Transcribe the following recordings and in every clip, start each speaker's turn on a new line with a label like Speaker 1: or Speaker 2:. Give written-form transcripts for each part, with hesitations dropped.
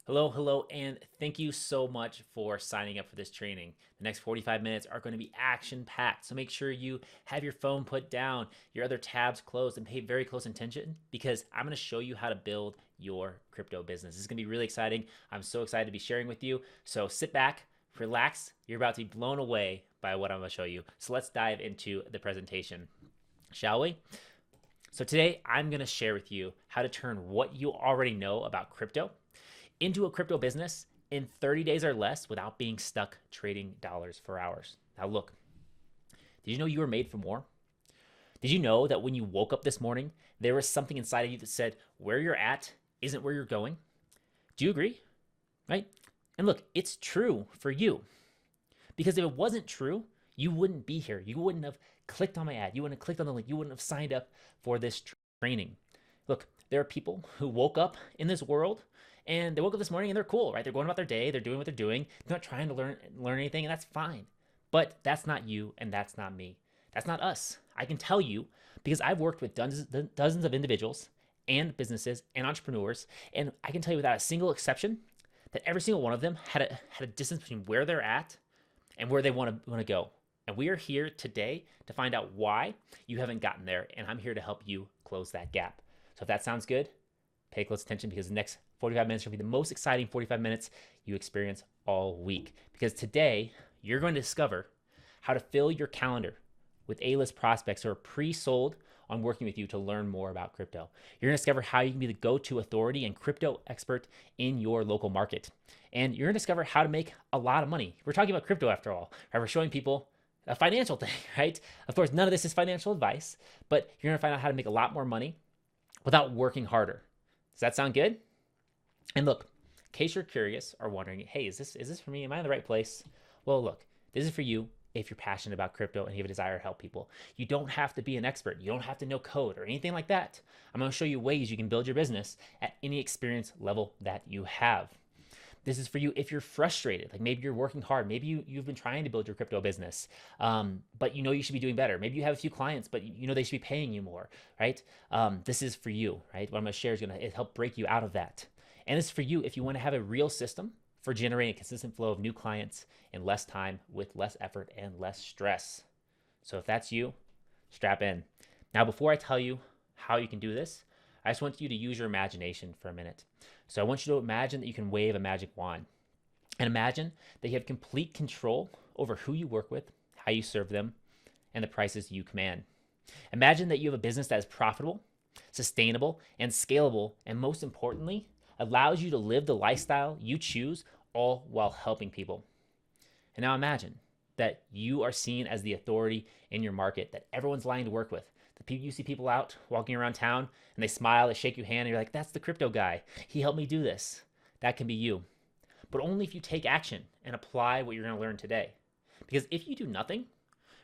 Speaker 1: Hello, and thank you so much for signing up for this training. The next 45 minutes are going to be action packed. So make sure you have your phone put down, your other tabs closed, and pay very close attention because I'm going to show you how to build your crypto business. This is going to be really exciting. I'm so excited to be sharing with you. So sit back, relax. You're about to be blown away by what I'm going to show you. So let's dive into the presentation, shall we? So today I'm going to share with you how to turn what you already know about crypto into a crypto business in 30 days or less without being stuck trading dollars for hours. Now, look, did you know you were made for more? Did you know that when you woke up this morning, there was something inside of you that said, where you're at isn't where you're going? Do you agree? Right? And look, it's true for you. Because if it wasn't true, you wouldn't be here. You wouldn't have clicked on my ad. You wouldn't have clicked on the link. You wouldn't have signed up for this training. Look, there are people who woke up in this world and they woke up this morning and they're cool, right? They're going about their day. They're doing what they're doing. They're not trying to learn anything, and that's fine. But that's not you, and that's not me. That's not us. I can tell you because I've worked with dozens of individuals and businesses and entrepreneurs, and I can tell you without a single exception that every single one of them had a distance between where they're at and where they want to go. And we are here today to find out why you haven't gotten there, and I'm here to help you close that gap. So if that sounds good, pay close attention because the next 45 minutes will be the most exciting 45 minutes you experience all week. Because today, you're going to discover how to fill your calendar with A-list prospects who are pre-sold on working with you to learn more about crypto. You're going to discover how you can be the go-to authority and crypto expert in your local market. And you're going to discover how to make a lot of money. We're talking about crypto after all, right? We're showing people a financial thing, right? Of course, none of this is financial advice, but you're going to find out how to make a lot more money without working harder. Does that sound good? And look, in case you're curious or wondering, hey, is this for me? Am I in the right place? Well, look, this is for you if you're passionate about crypto and you have a desire to help people. You don't have to be an expert. You don't have to know code or anything like that. I'm going to show you ways you can build your business at any experience level that you have. This is for you if you're frustrated, like maybe you're working hard, maybe you've been trying to build your crypto business, but you know you should be doing better. Maybe you have a few clients, but you know they should be paying you more, right? This is for you, right? What I'm going to share is going to help break you out of that. And it's for you if you want to have a real system for generating a consistent flow of new clients in less time with less effort and less stress. So if that's you, strap in. Now, before I tell you how you can do this, I just want you to use your imagination for a minute. So I want you to imagine that you can wave a magic wand and imagine that you have complete control over who you work with, how you serve them, and the prices you command. Imagine that you have a business that is profitable, sustainable, and scalable, and most importantly, allows you to live the lifestyle you choose, all while helping people. And now imagine that you are seen as the authority in your market that everyone's lying to work with. You see people out walking around town and they smile, they shake your hand, and you're like, that's the crypto guy. He helped me do this. That can be you. But only if you take action and apply what you're going to learn today. Because if you do nothing,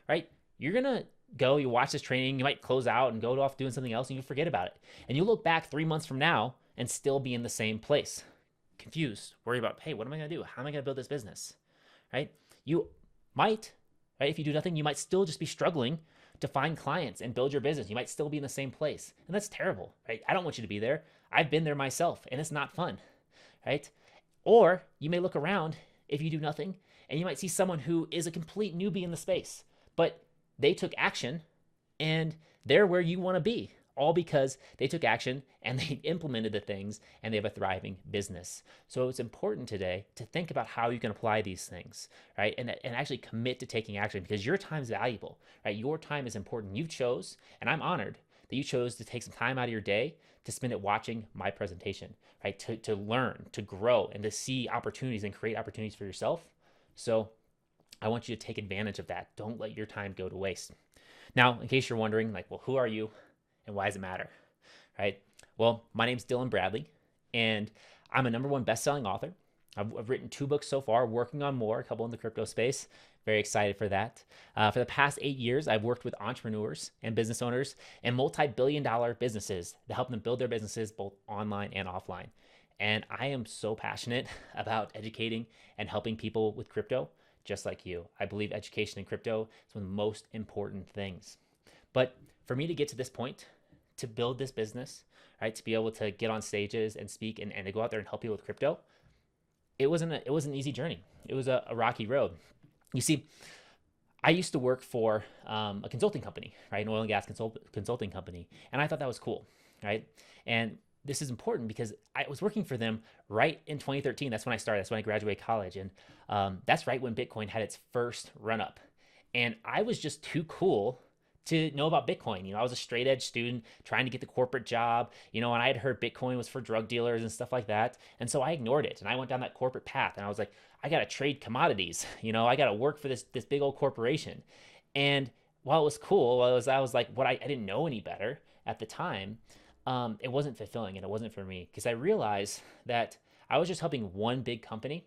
Speaker 1: right, you're going to go, you watch this training, you might close out and go off doing something else and you forget about it. And you look back 3 months from now and still be in the same place. Confused, worried about, hey, what am I going to do? How am I going to build this business? Right? You might, right, if you do nothing, you might still just be struggling to find clients and build your business. You might still be in the same place. And that's terrible, right? I don't want you to be there. I've been there myself and it's not fun, right? Or you may look around if you do nothing and you might see someone who is a complete newbie in the space, but they took action and they're where you want to be, all because they took action and they implemented the things and they have a thriving business. So it's important today to think about how you can apply these things, right? And actually commit to taking action because your time is valuable, right? Your time is important. You chose, and I'm honored that you chose to take some time out of your day to spend it watching my presentation, right? To learn, to grow, and to see opportunities and create opportunities for yourself. So I want you to take advantage of that. Don't let your time go to waste. Now, in case you're wondering, like, well, who are you? And why does it matter, right? Well, my name's Dylan Bradley, and I'm a #1 best-selling author. I've written 2 books so far, working on more, a couple in the crypto space. Very excited for that. For the past 8 years, I've worked with entrepreneurs and business owners and multi-billion-dollar businesses to help them build their businesses both online and offline. And I am so passionate about educating and helping people with crypto, just like you. I believe education in crypto is one of the most important things. But for me to get to this point, to build this business, right, to be able to get on stages and speak and to go out there and help people with crypto, it wasn't an easy journey. It was a rocky road. You see, I used to work for a consulting company, right? An oil and gas consulting company. And I thought that was cool, right? And this is important because I was working for them right in 2013. That's when I started. That's when I graduated college. And that's right when Bitcoin had its first run up. And I was just too cool to know about Bitcoin. I was a straight edge student trying to get the corporate job, and I had heard Bitcoin was for drug dealers and stuff like that. And so I ignored it and I went down that corporate path and I was like, I got to trade commodities. I got to work for this big old corporation. And while it was cool, I was like, I didn't know any better at the time. It wasn't fulfilling and it wasn't for me because I realized that I was just helping one big company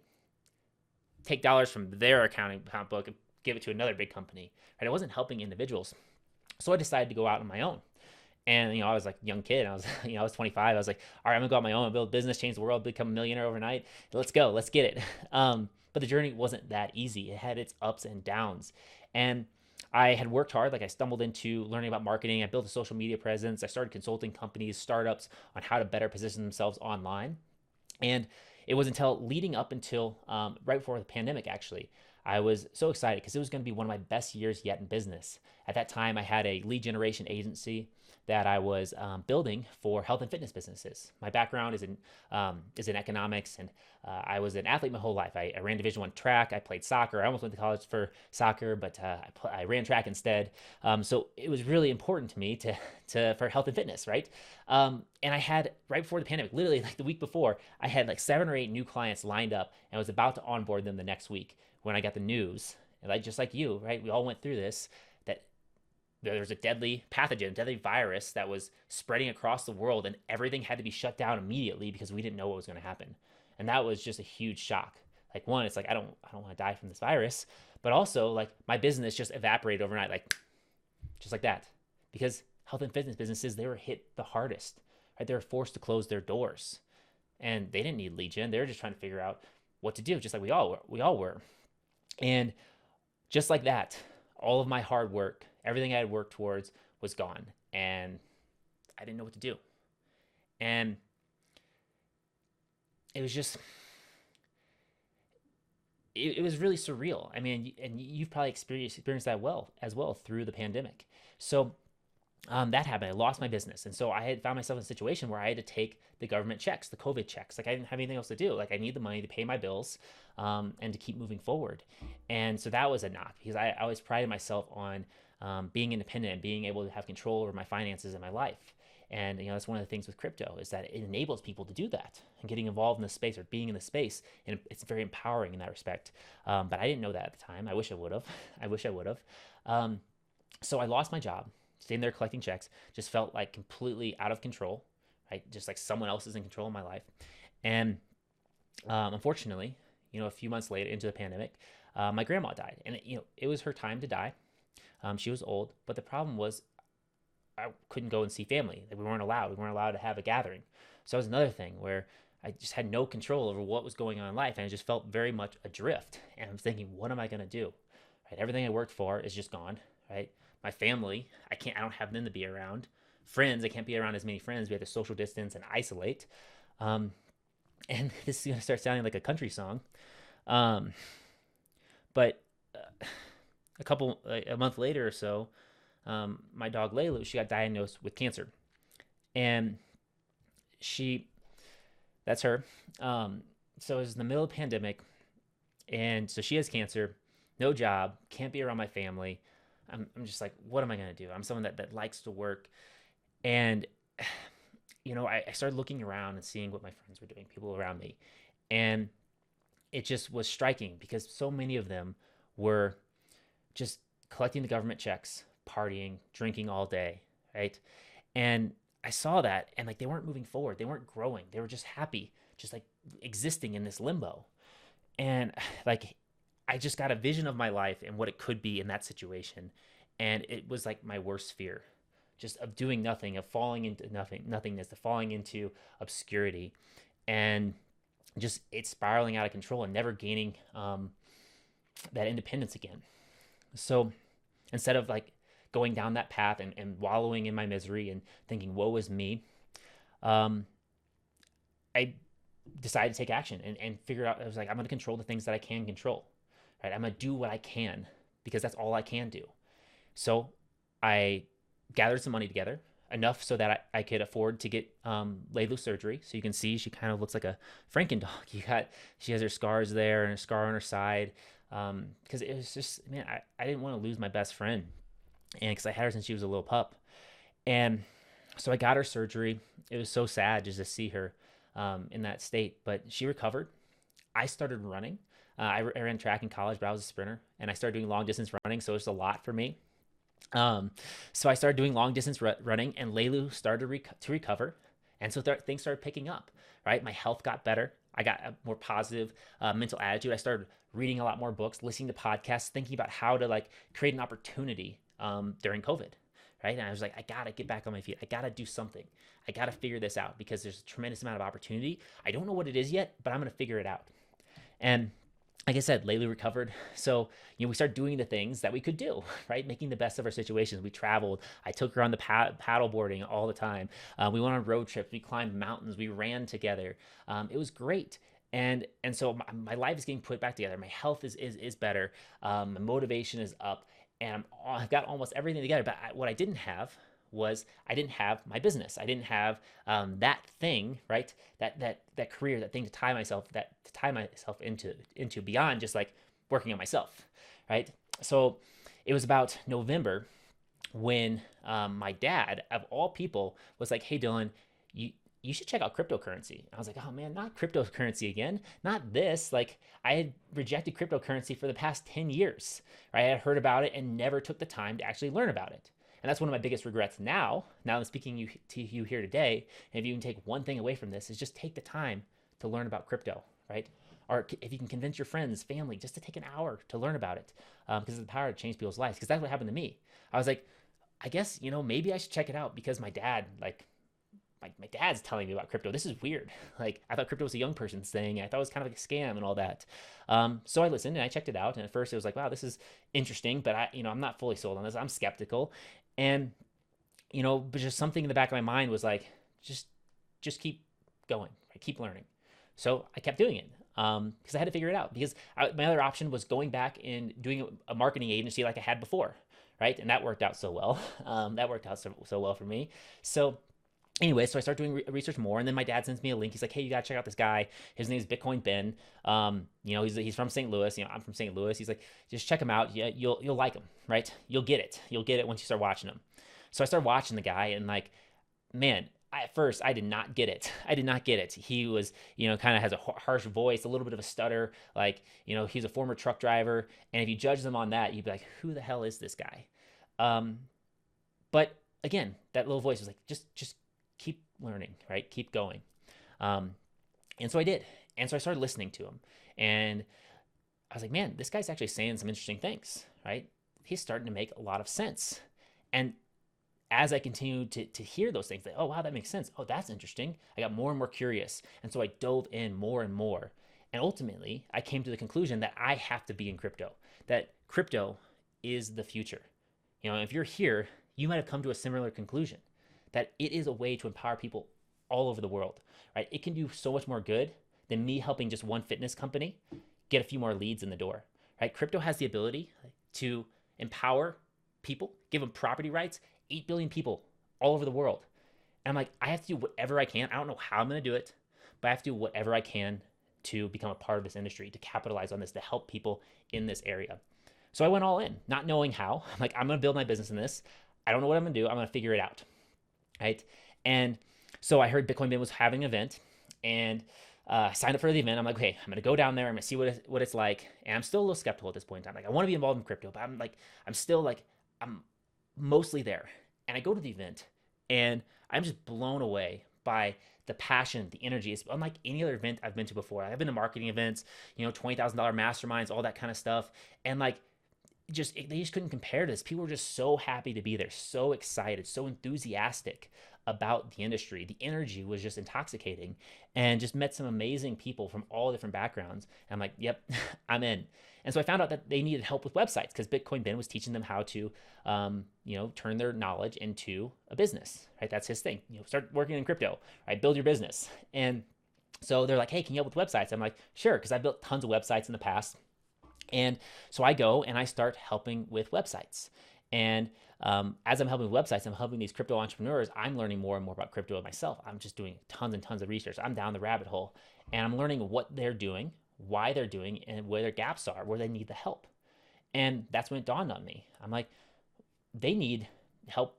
Speaker 1: take dollars from their account book and give it to another big company. Right? I wasn't helping individuals. So I decided to go out on my own. And I was like a young kid. I was I was 25. I was like, all right, I'm gonna go out on my own and build a business, change the world, become a millionaire overnight. Let's go, let's get it. But the journey wasn't that easy. It had its ups and downs. And I had worked hard. Like I stumbled into learning about marketing. I built a social media presence. I started consulting companies, startups on how to better position themselves online. And it was until leading up until right before the pandemic, actually, I was so excited because it was going to be one of my best years yet in business. At that time, I had a lead generation agency that I was building for health and fitness businesses. My background is in economics, and I was an athlete my whole life. I ran Division I track. I played soccer. I almost went to college for soccer, but I ran track instead. So it was really important to me for health and fitness, right? And I had right before the pandemic, literally like the week before, I had like 7 or 8 new clients lined up, and I was about to onboard them the next week when I got the news. And just like you, right? We all went through this. There was a deadly pathogen, deadly virus that was spreading across the world, and everything had to be shut down immediately because we didn't know what was going to happen. And that was just a huge shock. Like one, it's like I don't want to die from this virus, but also like my business just evaporated overnight, like just like that, because health and fitness businesses, they were hit the hardest. Right? They were forced to close their doors, and they didn't need lead gen. They were just trying to figure out what to do, just like we all were. And just like that, all of my hard work, everything I had worked towards was gone, and I didn't know what to do. And it was just, it was really surreal. I mean, and you've probably experienced that as well through the pandemic. So that happened. I lost my business. And so I had found myself in a situation where I had to take the government checks, the COVID checks. Like I didn't have anything else to do. Like I need the money to pay my bills and to keep moving forward. And so that was a knock because I always prided myself on being independent and being able to have control over my finances and my life. And that's one of the things with crypto is that it enables people to do that and getting involved in the space or being in the space. And it's very empowering in that respect. But I didn't know that at the time. I wish I would have. So I lost my job, staying there collecting checks, just felt like completely out of control, right? Just like someone else is in control of my life. And unfortunately, a few months later into the pandemic, my grandma died, and it was her time to die. She was old, but the problem was I couldn't go and see family. Like we weren't allowed. We weren't allowed to have a gathering. So that was another thing where I just had no control over what was going on in life, and I just felt very much adrift. And I'm thinking, what am I going to do? Right? Everything I worked for is just gone. Right? My family, I don't have them to be around. Friends, I can't be around as many friends. We have to social distance and isolate. And this is going to start sounding like a country song. But a month later or so, my dog Laylu, she got diagnosed with cancer, and that's her. So it was in the middle of the pandemic, and so she has cancer, no job, can't be around my family. I'm just like, what am I gonna do? I'm someone that likes to work, and I started looking around and seeing what my friends were doing, people around me, and it just was striking because so many of them were just collecting the government checks, partying, drinking all day, right? And I saw that, and like they weren't moving forward, they weren't growing, they were just happy, just like existing in this limbo. And like I just got a vision of my life and what it could be in that situation, and it was like my worst fear, just of doing nothing, of falling into nothingness, of falling into obscurity, and just it's spiraling out of control and never gaining that independence again. So instead of like going down that path and wallowing in my misery and thinking woe is me, I decided to take action and figure out, I was like, I'm going to control the things that I can control, right? I'm going to do what I can because that's all I can do. So I gathered some money together, enough so that I could afford to get Laylu surgery. So you can see she kind of looks like a Franken dog. She has her scars there and a scar on her side. Because it was just, man, I didn't want to lose my best friend. And because I had her since she was a little pup. And so I got her surgery. It was so sad just to see her in that state, but she recovered. I started running. I ran track in college, but I was a sprinter, and I started doing long distance running. So it was a lot for me. Um, so I started doing long distance running, and Laylu started to recover, and so things started picking up. Right, my health got better. I got a more positive mental attitude. I started reading a lot more books, listening to podcasts, thinking about how to like create an opportunity during COVID. Right, and I was like, I gotta get back on my feet. I gotta do something. I gotta figure this out because there's a tremendous amount of opportunity. I don't know what it is yet, but I'm gonna figure it out. And like I said, Laylee recovered. So, we started doing the things that we could do, right? Making the best of our situations. We traveled. I took her on the paddle boarding all the time. We went on road trips. We climbed mountains. We ran together. It was great. And so my life is getting put back together. My health is better. My motivation is up. And I've got almost everything together. But what I didn't have was I didn't have my business. I didn't have that thing, right? That career, that thing to tie myself into beyond just like working on myself, right? So it was about November when my dad, of all people, was like, "Hey, Dylan, you should check out cryptocurrency." I was like, "Oh man, not cryptocurrency again, not this." Like I had rejected cryptocurrency for the past 10 years, right? I had heard about it and never took the time to actually learn about it. And that's one of my biggest regrets now. Now I'm speaking to you here today. And if you can take one thing away from this, is just take the time to learn about crypto, right? Or if you can convince your friends, family, just to take an hour to learn about it, because it's the power to change people's lives. Because that's what happened to me. I was like, I guess maybe I should check it out because my dad, like, my dad's telling me about crypto. This is weird. Like I thought crypto was a young person's thing. I thought it was kind of like a scam and all that. So I listened and I checked it out. And at first it was like, wow, this is interesting, but I'm not fully sold on this. I'm skeptical. And, but just something in the back of my mind was like, just keep going, right? Keep learning. So I kept doing it because I had to figure it out because my other option was going back and doing a marketing agency like I had before, right? And that worked out so well. That worked out so well for me. So anyway, so I start doing research more, and then my dad sends me a link. He's like, "Hey, you gotta check out this guy. His name is Bitcoin Ben. He's from St. Louis. I'm from St. Louis. He's like, just check him out. Yeah, you'll like him, right? You'll get it. You'll get it once you start watching him." So I started watching the guy, and like, man, at first I did not get it. I did not get it. He was, kind of has a harsh voice, a little bit of a stutter. Like, he's a former truck driver, and if you judge them on that, you'd be like, "Who the hell is this guy?" But again, that little voice was like, just keep learning, right? Keep going. And so I did. And so I started listening to him. And I was like, man, this guy's actually saying some interesting things, right? He's starting to make a lot of sense. And as I continued to hear those things, like, oh, wow, that makes sense. Oh, that's interesting. I got more and more curious. And so I dove in more and more. And ultimately, I came to the conclusion that I have to be in crypto, that crypto is the future. If you're here, you might have come to a similar conclusion, that it is a way to empower people all over the world, right? It can do so much more good than me helping just one fitness company get a few more leads in the door, right? Crypto has the ability to empower people, give them property rights, 8 billion people all over the world. And I'm like, I have to do whatever I can. I don't know how I'm going to do it, but I have to do whatever I can to become a part of this industry, to capitalize on this, to help people in this area. So I went all in, not knowing how. I'm like, I'm going to build my business in this. I don't know what I'm going to do. I'm going to figure it out. Right. And so I heard Bitcoin Ben was having an event, and I signed up for the event. I'm like, okay, I'm going to go down there. I'm going to see what it's like. And I'm still a little skeptical at this point in time. Like, I want to be involved in crypto, but I'm mostly there. And I go to the event, and I'm just blown away by the passion, the energy. It's unlike any other event I've been to before. I've been to marketing events, $20,000 masterminds, all that kind of stuff. And like, they just couldn't compare to this. People were just so happy to be there, so excited, so enthusiastic about the industry. The energy was just intoxicating, and just met some amazing people from all different backgrounds. And I'm like, yep, I'm in. And so I found out that they needed help with websites because Bitcoin Ben was teaching them how to, turn their knowledge into a business, right? That's his thing. Start working in crypto, right? Build your business. And So they're like, hey, can you help with websites? I'm like, sure, because I built tons of websites in the past. And so I go and I start helping with websites. And as I'm helping with websites, I'm helping these crypto entrepreneurs. I'm learning more and more about crypto myself. I'm just doing tons and tons of research. I'm down the rabbit hole and I'm learning what they're doing, why they're doing, and where their gaps are, where they need the help. And that's when it dawned on me. I'm like, they need help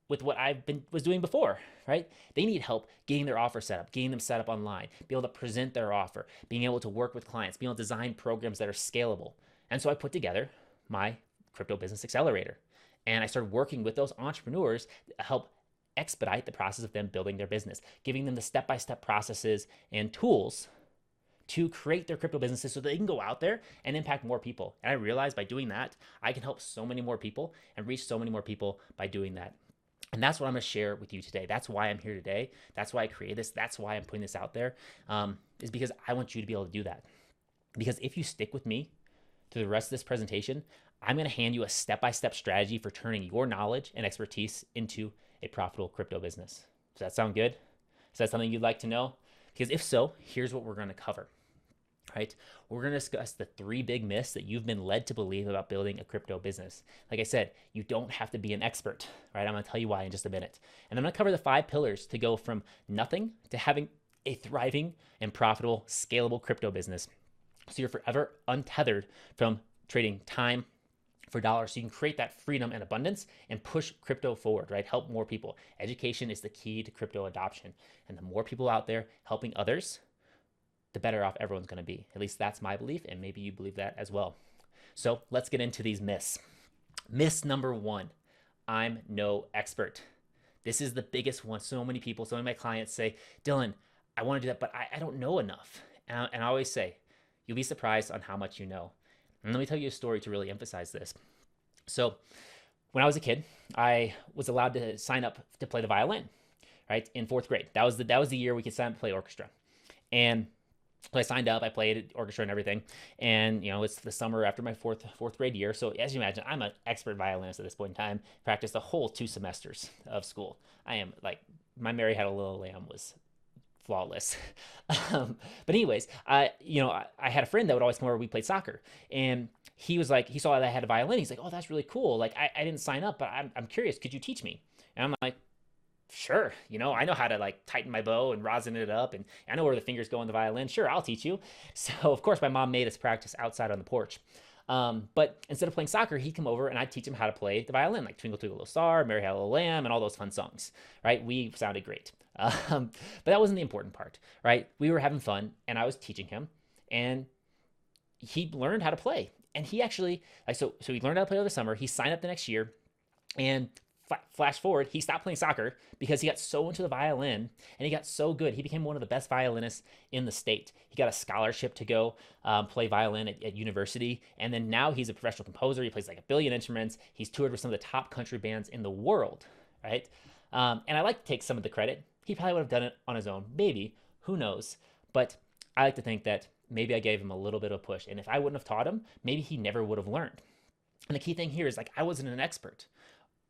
Speaker 1: with what I've been was doing before, right? They need help getting their offer set up, getting them set up online, be able to present their offer, being able to work with clients, being able to design programs that are scalable. And so I put together my crypto business accelerator. And I started working with those entrepreneurs to help expedite the process of them building their business, giving them the step-by-step processes and tools to create their crypto businesses so they can go out there and impact more people. And I realized by doing that, I can help so many more people and reach so many more people by doing that. And that's what I'm going to share with you today. That's why I'm here today. That's why I created this. That's why I'm putting this out there, is because I want you to be able to do that. Because if you stick with me through the rest of this presentation, I'm going to hand you a step-by-step strategy for turning your knowledge and expertise into a profitable crypto business. Does that sound good? Is that something you'd like to know? Because if so, here's what we're going to cover. Right? We're going to discuss the 3 big myths that you've been led to believe about building a crypto business. Like I said, you don't have to be an expert, right? I'm going to tell you why in just a minute. And I'm going to cover the 5 pillars to go from nothing to having a thriving and profitable, scalable crypto business. So you're forever untethered from trading time for dollars, so you can create that freedom and abundance and push crypto forward, right? Help more people. Education is the key to crypto adoption. And the more people out there helping others, the better off everyone's going to be. At least that's my belief, and maybe you believe that as well. So let's get into these myths. Myth number 1, I'm no expert. This is the biggest one. So many people, so many of my clients say, Dylan, I want to do that, but I don't know enough. And I always say, you'll be surprised on how much you know. And let me tell you a story to really emphasize this. So when I was a kid, I was allowed to sign up to play the violin, right? In 4th grade. That was the year we could sign up to play orchestra. And so I signed up, I played orchestra and everything. And, it's the summer after my fourth grade year. So as you imagine, I'm an expert violinist at this point in time, practiced the whole 2 semesters of school. I am like, my Mary Had a Little Lamb was flawless. But anyways, I had a friend that would always come over, we played soccer. And he was like, he saw that I had a violin. He's like, oh, that's really cool. Like, I didn't sign up, but I'm curious. Could you teach me? And I'm like, sure, I know how to like tighten my bow and rosin it up, and I know where the fingers go on the violin. Sure, I'll teach you. So of course my mom made us practice outside on the porch. But instead of playing soccer, he'd come over and I'd teach him how to play the violin, like Twinkle Twinkle Little Star, Mary Had a Little Lamb, and all those fun songs, right? We sounded great. But that wasn't the important part, right? We were having fun and I was teaching him, and he learned how to play. And he actually, so he learned how to play over the summer. He signed up the next year, and flash forward, he stopped playing soccer because he got so into the violin and he got so good. He became one of the best violinists in the state. He got a scholarship to go play violin at university. And then now he's a professional composer. He plays like 1 billion instruments. He's toured with some of the top country bands in the world, right? And I like to take some of the credit. He probably would have done it on his own, maybe, who knows? But I like to think that maybe I gave him a little bit of a push. And if I wouldn't have taught him, maybe he never would have learned. And the key thing here is, like, I wasn't an expert.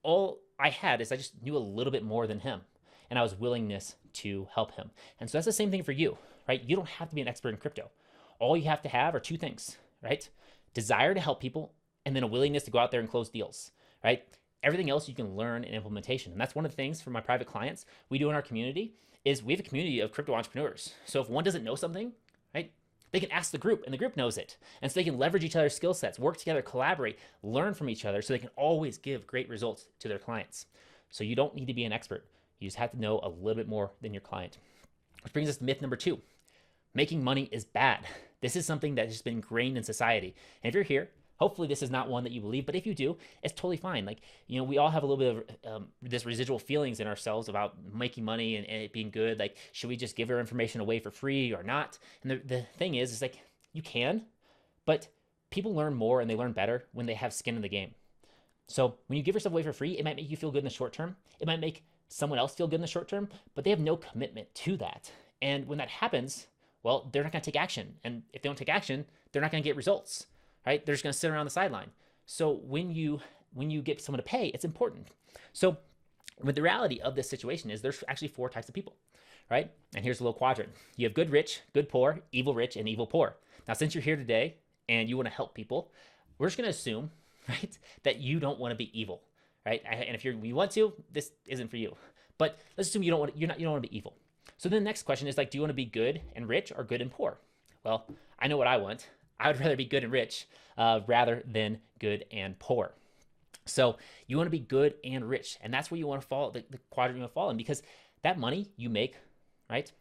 Speaker 1: All I had is I just knew a little bit more than him, and I was willingness to help him. And so that's the same thing for you, right? You don't have to be an expert in crypto. All you have to have are 2 things, right? Desire to help people, and then a willingness to go out there and close deals, right? Everything else you can learn in implementation. And that's one of the things for my private clients we do in our community is we have a community of crypto entrepreneurs. So if one doesn't know something, right, they can ask the group, and the group knows it. And so they can leverage each other's skill sets, work together, collaborate, learn from each other, so they can always give great results to their clients. So you don't need to be an expert. You just have to know a little bit more than your client. Which brings us to myth number 2. Making money is bad. This is something that has just been ingrained in society. And if you're here, hopefully this is not one that you believe, but if you do, it's totally fine. Like, we all have a little bit of this residual feelings in ourselves about making money and it being good. Like, should we just give our information away for free or not? And the thing is like, you can, but people learn more and they learn better when they have skin in the game. So when you give yourself away for free, it might make you feel good in the short term. It might make someone else feel good in the short term, but they have no commitment to that. And when that happens, well, they're not going to take action. And if they don't take action, they're not going to get results. Right? They're just going to sit around the sideline. So when you get someone to pay, it's important. So, but the reality of this situation is there's actually 4 types of people, right? And here's a little quadrant. You have good rich, good poor, evil rich, and evil poor. Now, since you're here today and you want to help people, we're just going to assume, right, that you don't want to be evil, right? And if you want to, this isn't for you. But let's assume you don't want to be evil. So then the next question is like, do you want to be good and rich or good and poor? Well, I know what I want. I would rather be good and rich rather than good and poor. So you want to be good and rich, and that's where you want to fall, the quadrant you want to fall in, because that money you make, right?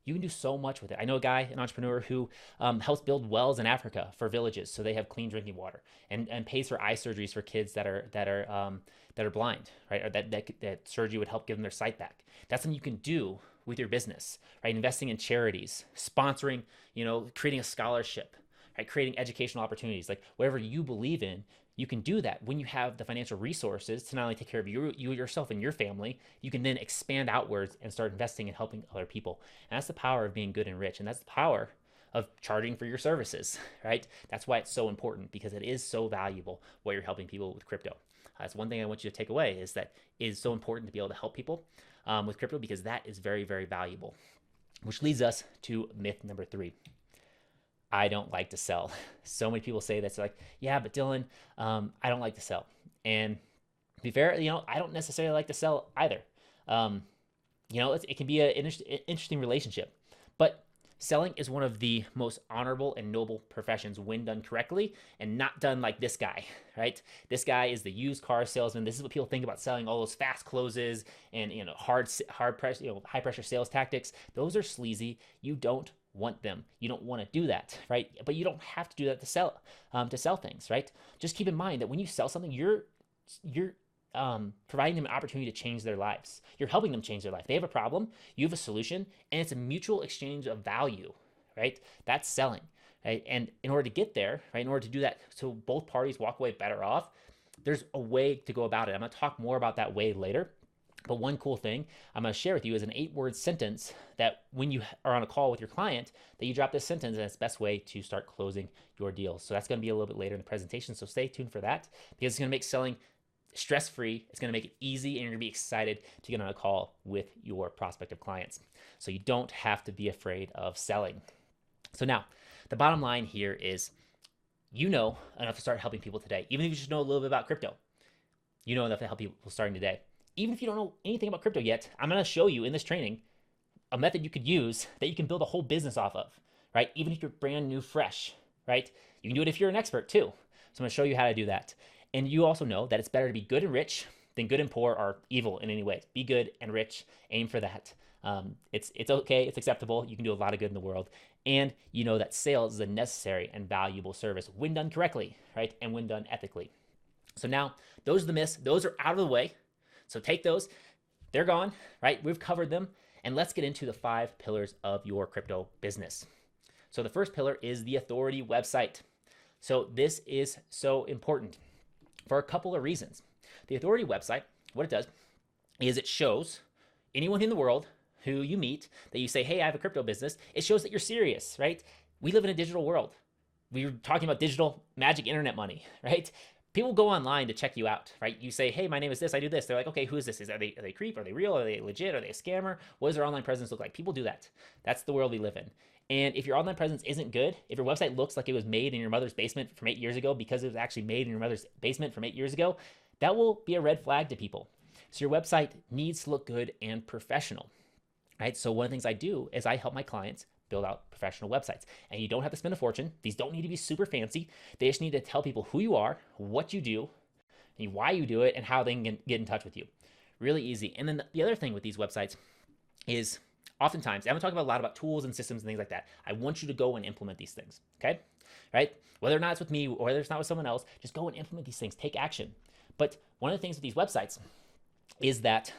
Speaker 1: You can do so much with it. I know a guy, an entrepreneur, who helps build wells in Africa for villages so they have clean drinking water, and pays for eye surgeries for kids that are blind, right? Or that surgery would help give them their sight back. That's something you can do with your business, right? Investing in charities, sponsoring, creating a scholarship, right? Creating educational opportunities, like whatever you believe in. You can do that when you have the financial resources to not only take care of you yourself and your family. You can then expand outwards and start investing and helping other people. And that's the power of being good and rich. And that's the power of charging for your services, right? That's why it's so important, because it is so valuable what you're helping people with crypto. That's one thing I want you to take away, is that it is so important to be able to help people with crypto, because that is very, very valuable. Which leads us to myth number 3. I don't like to sell. So many people say that's like, yeah, but Dylan, I don't like to sell. And to be fair, I don't necessarily like to sell either. It can be an interesting relationship, but selling is one of the most honorable and noble professions when done correctly and not done like this guy, right? This guy is the used car salesman. This is what people think about selling, all those fast closes and hard pressure, high pressure sales tactics. Those are sleazy. You don't want them. You don't want to do that, right? But you don't have to do that to sell things, right? Just keep in mind that when you sell something, you're providing them an opportunity to change their lives. You're helping them change their life. They have a problem, you have a solution, and it's a mutual exchange of value, right? That's selling, right? And in order to get there, right, in order to do that so both parties walk away better off, there's a way to go about it. I'm going to talk more about that way later. But one cool thing I'm going to share with you is an 8-word sentence that when you are on a call with your client, that you drop this sentence, and it's the best way to start closing your deals. So that's going to be a little bit later in the presentation. So stay tuned for that, because it's going to make selling stress-free. It's going to make it easy, and you're going to be excited to get on a call with your prospective clients. So you don't have to be afraid of selling. So now, the bottom line here is, enough to start helping people today. Even if you just know a little bit about crypto, enough to help people starting today. Even if you don't know anything about crypto yet, I'm going to show you in this training a method you could use that you can build a whole business off of, right? Even if you're brand new, fresh, right? You can do it if you're an expert too. So I'm going to show you how to do that. And you also know that it's better to be good and rich than good and poor or evil in any way. Be good and rich. Aim for that. It's okay. It's acceptable. You can do a lot of good in the world. And you know that sales is a necessary and valuable service when done correctly, right? And when done ethically. So now those are the myths. Those are out of the way. So take those. They're gone, right? We've covered them. And let's get into the 5 pillars of your crypto business. So the first pillar is the authority website. So this is so important for a couple of reasons. The authority website, what it does is it shows anyone in the world who you meet that you say, hey, I have a crypto business. It shows that you're serious, right? We live in a digital world. We were talking about digital magic internet money, right? People go online to check you out, right? You say, hey, my name is this, I do this. They're like, okay, who is this? Are they creep? Are they real? Are they legit? Are they a scammer? What does their online presence look like? People do that. That's the world we live in. And if your online presence isn't good, if your website looks like it was made in your mother's basement from 8 years ago because it was actually made in your mother's basement from 8 years ago, that will be a red flag to people. So your website needs to look good and professional, right? So one of the things I do is I help my clients build out professional websites. And you don't have to spend a fortune. These don't need to be super fancy. They just need to tell people who you are, what you do, and why you do it, and how they can get in touch with you. Really easy. And then the other thing with these websites is oftentimes, I'm going to talk a lot about tools and systems and things like that. I want you to go and implement these things, okay? Right? Whether or not it's with me or whether it's not with someone else, just go and implement these things. Take action. But one of the things with these websites is that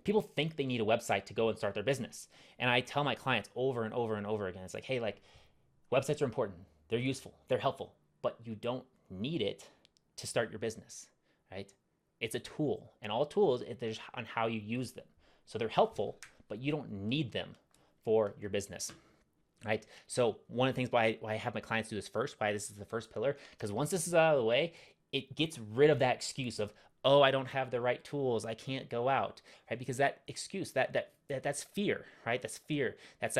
Speaker 1: people think they need a website to go and start their business. And I tell my clients over and over and over again, it's like, hey, websites are important. They're useful. They're helpful. But you don't need it to start your business, right? It's a tool. And all tools, there's on how you use them. So they're helpful, but you don't need them for your business, right? So one of the things why I have my clients do this first, why this is the first pillar, because once this is out of the way, it gets rid of that excuse of, oh, I don't have the right tools, I can't go out, right? Because that excuse, that that's fear, right? That's fear. That's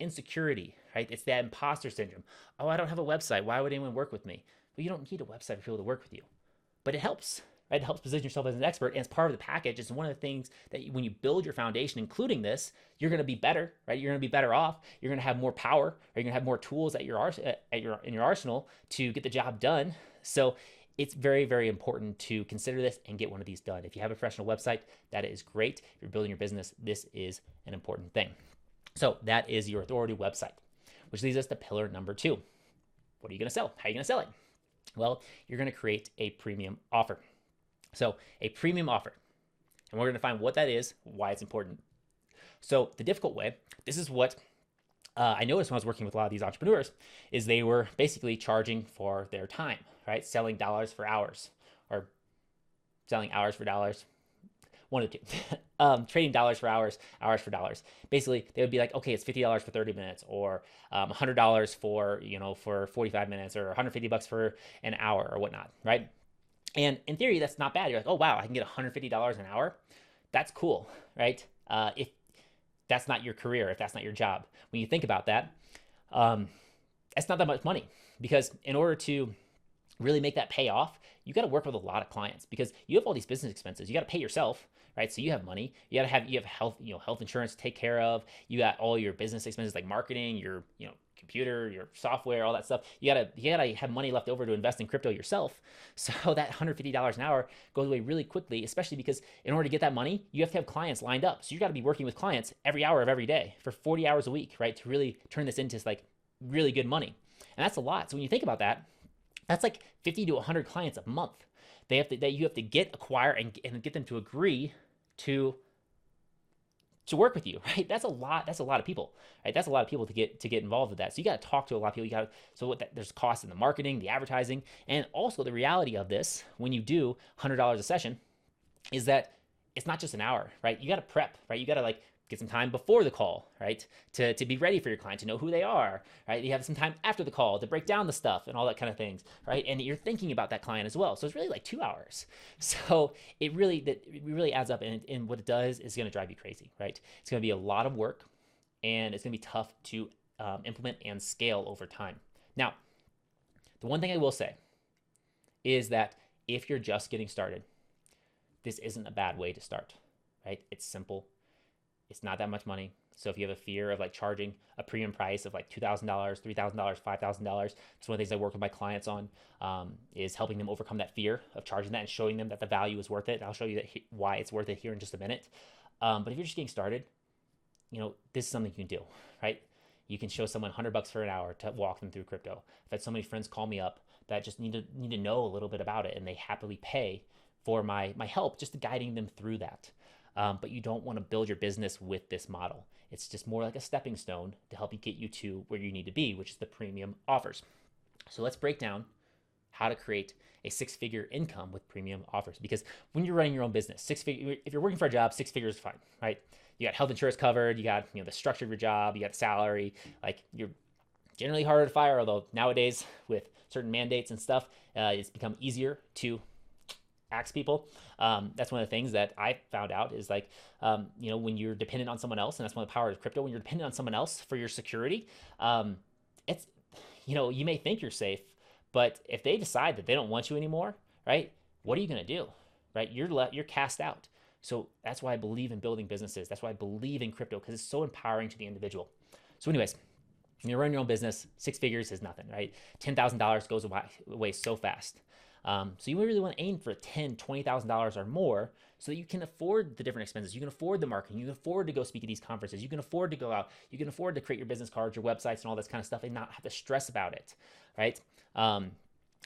Speaker 1: insecurity, right? It's that imposter syndrome. Oh, I don't have a website. Why would anyone work with me? Well, you don't need a website for people to work with you, but it helps, right? It helps position yourself as an expert, and it's part of the package. It's one of the things that when you build your foundation, including this, you're going to be better, right? You're going to be better off. You're going to have more power, or you're going to have more tools in your arsenal to get the job done. So it's very, very important to consider this and get one of these done. If you have a professional website, that is great. If you're building your business, this is an important thing. So that is your authority website, which leads us to pillar number 2. What are you going to sell? How are you going to sell it? Well, you're going to create a premium offer. So a premium offer, and we're going to find what that is, why it's important. So the difficult way, this is what I noticed when I was working with a lot of these entrepreneurs, is they were basically charging for their time, right? Selling dollars for hours, or selling hours for dollars. One of the two. Trading dollars for hours, hours for dollars. Basically, they would be like, okay, it's $50 for 30 minutes, or $100 for 45 minutes, or $150 for an hour, or whatnot, right? And in theory, that's not bad. You're like, oh wow, I can get $150 an hour. That's cool, right? If that's not your career, if that's not your job, when you think about that, that's not that much money, because in order to really make that pay off, you got to work with a lot of clients, because you have all these business expenses. You got to pay yourself, right? So you have money. You have health, health insurance to take care of. You got all your business expenses like marketing, your computer, your software, all that stuff. You gotta have money left over to invest in crypto yourself. So that $150 an hour goes away really quickly, especially because in order to get that money, you have to have clients lined up. So you got to be working with clients every hour of every day for 40 hours a week, right? To really turn this into like really good money. And that's a lot. So when you think about that, that's like 50 to 100 clients a month. You have to acquire and get them to agree to work with you, right? That's a lot of people, right? That's a lot of people to get involved with that. So you got to talk to a lot of people. There's costs in the marketing, the advertising, and also the reality of this when you do $100 a session is that it's not just an hour, right? You got to prep, right? You got to get some time before the call, right? To be ready for your client, to know who they are, right? You have some time after the call to break down the stuff and all that kind of things, right? And you're thinking about that client as well. So it's really like 2 hours. So it really adds up, and what it does is going to drive you crazy, right? It's going to be a lot of work, and it's going to be tough to implement and scale over time. Now, the one thing I will say is that if you're just getting started, this isn't a bad way to start, right? It's simple. It's not that much money. So if you have a fear of charging a premium price of $2,000, $3,000, $5,000, it's one of the things I work with my clients on, is helping them overcome that fear of charging that and showing them that the value is worth it. And I'll show you why it's worth it here in just a minute. But if you're just getting started, this is something you can do, right? You can show someone $100 for an hour to walk them through crypto. I've had so many friends call me up that just need to know a little bit about it, and they happily pay for my help, just guiding them through that. But you don't want to build your business with this model. It's just more like a stepping stone to help you get you to where you need to be, which is the premium offers. So let's break down how to create a 6-figure income with premium offers. Because when you're running your own business, if you're working for a job, 6 figures is fine, right? You got health insurance covered, you got the structure of your job, you got salary. You're generally harder to fire, although nowadays with certain mandates and stuff, it's become easier to axe people. That's one of the things that I found out is when you're dependent on someone else, and that's one of the powers of crypto, when you're dependent on someone else for your security, it's, you may think you're safe, but if they decide that they don't want you anymore, right? What are you going to do, right? You're cast out. So that's why I believe in building businesses. That's why I believe in crypto, because it's so empowering to the individual. So anyways, when you run your own business, 6 figures is nothing, right? $10,000 goes away so fast. So you really want to aim for $10,000, $20,000 or more, so that you can afford the different expenses. You can afford the marketing. You can afford to go speak at these conferences. You can afford to go out. You can afford to create your business cards, your websites, and all this kind of stuff, and not have to stress about it, right?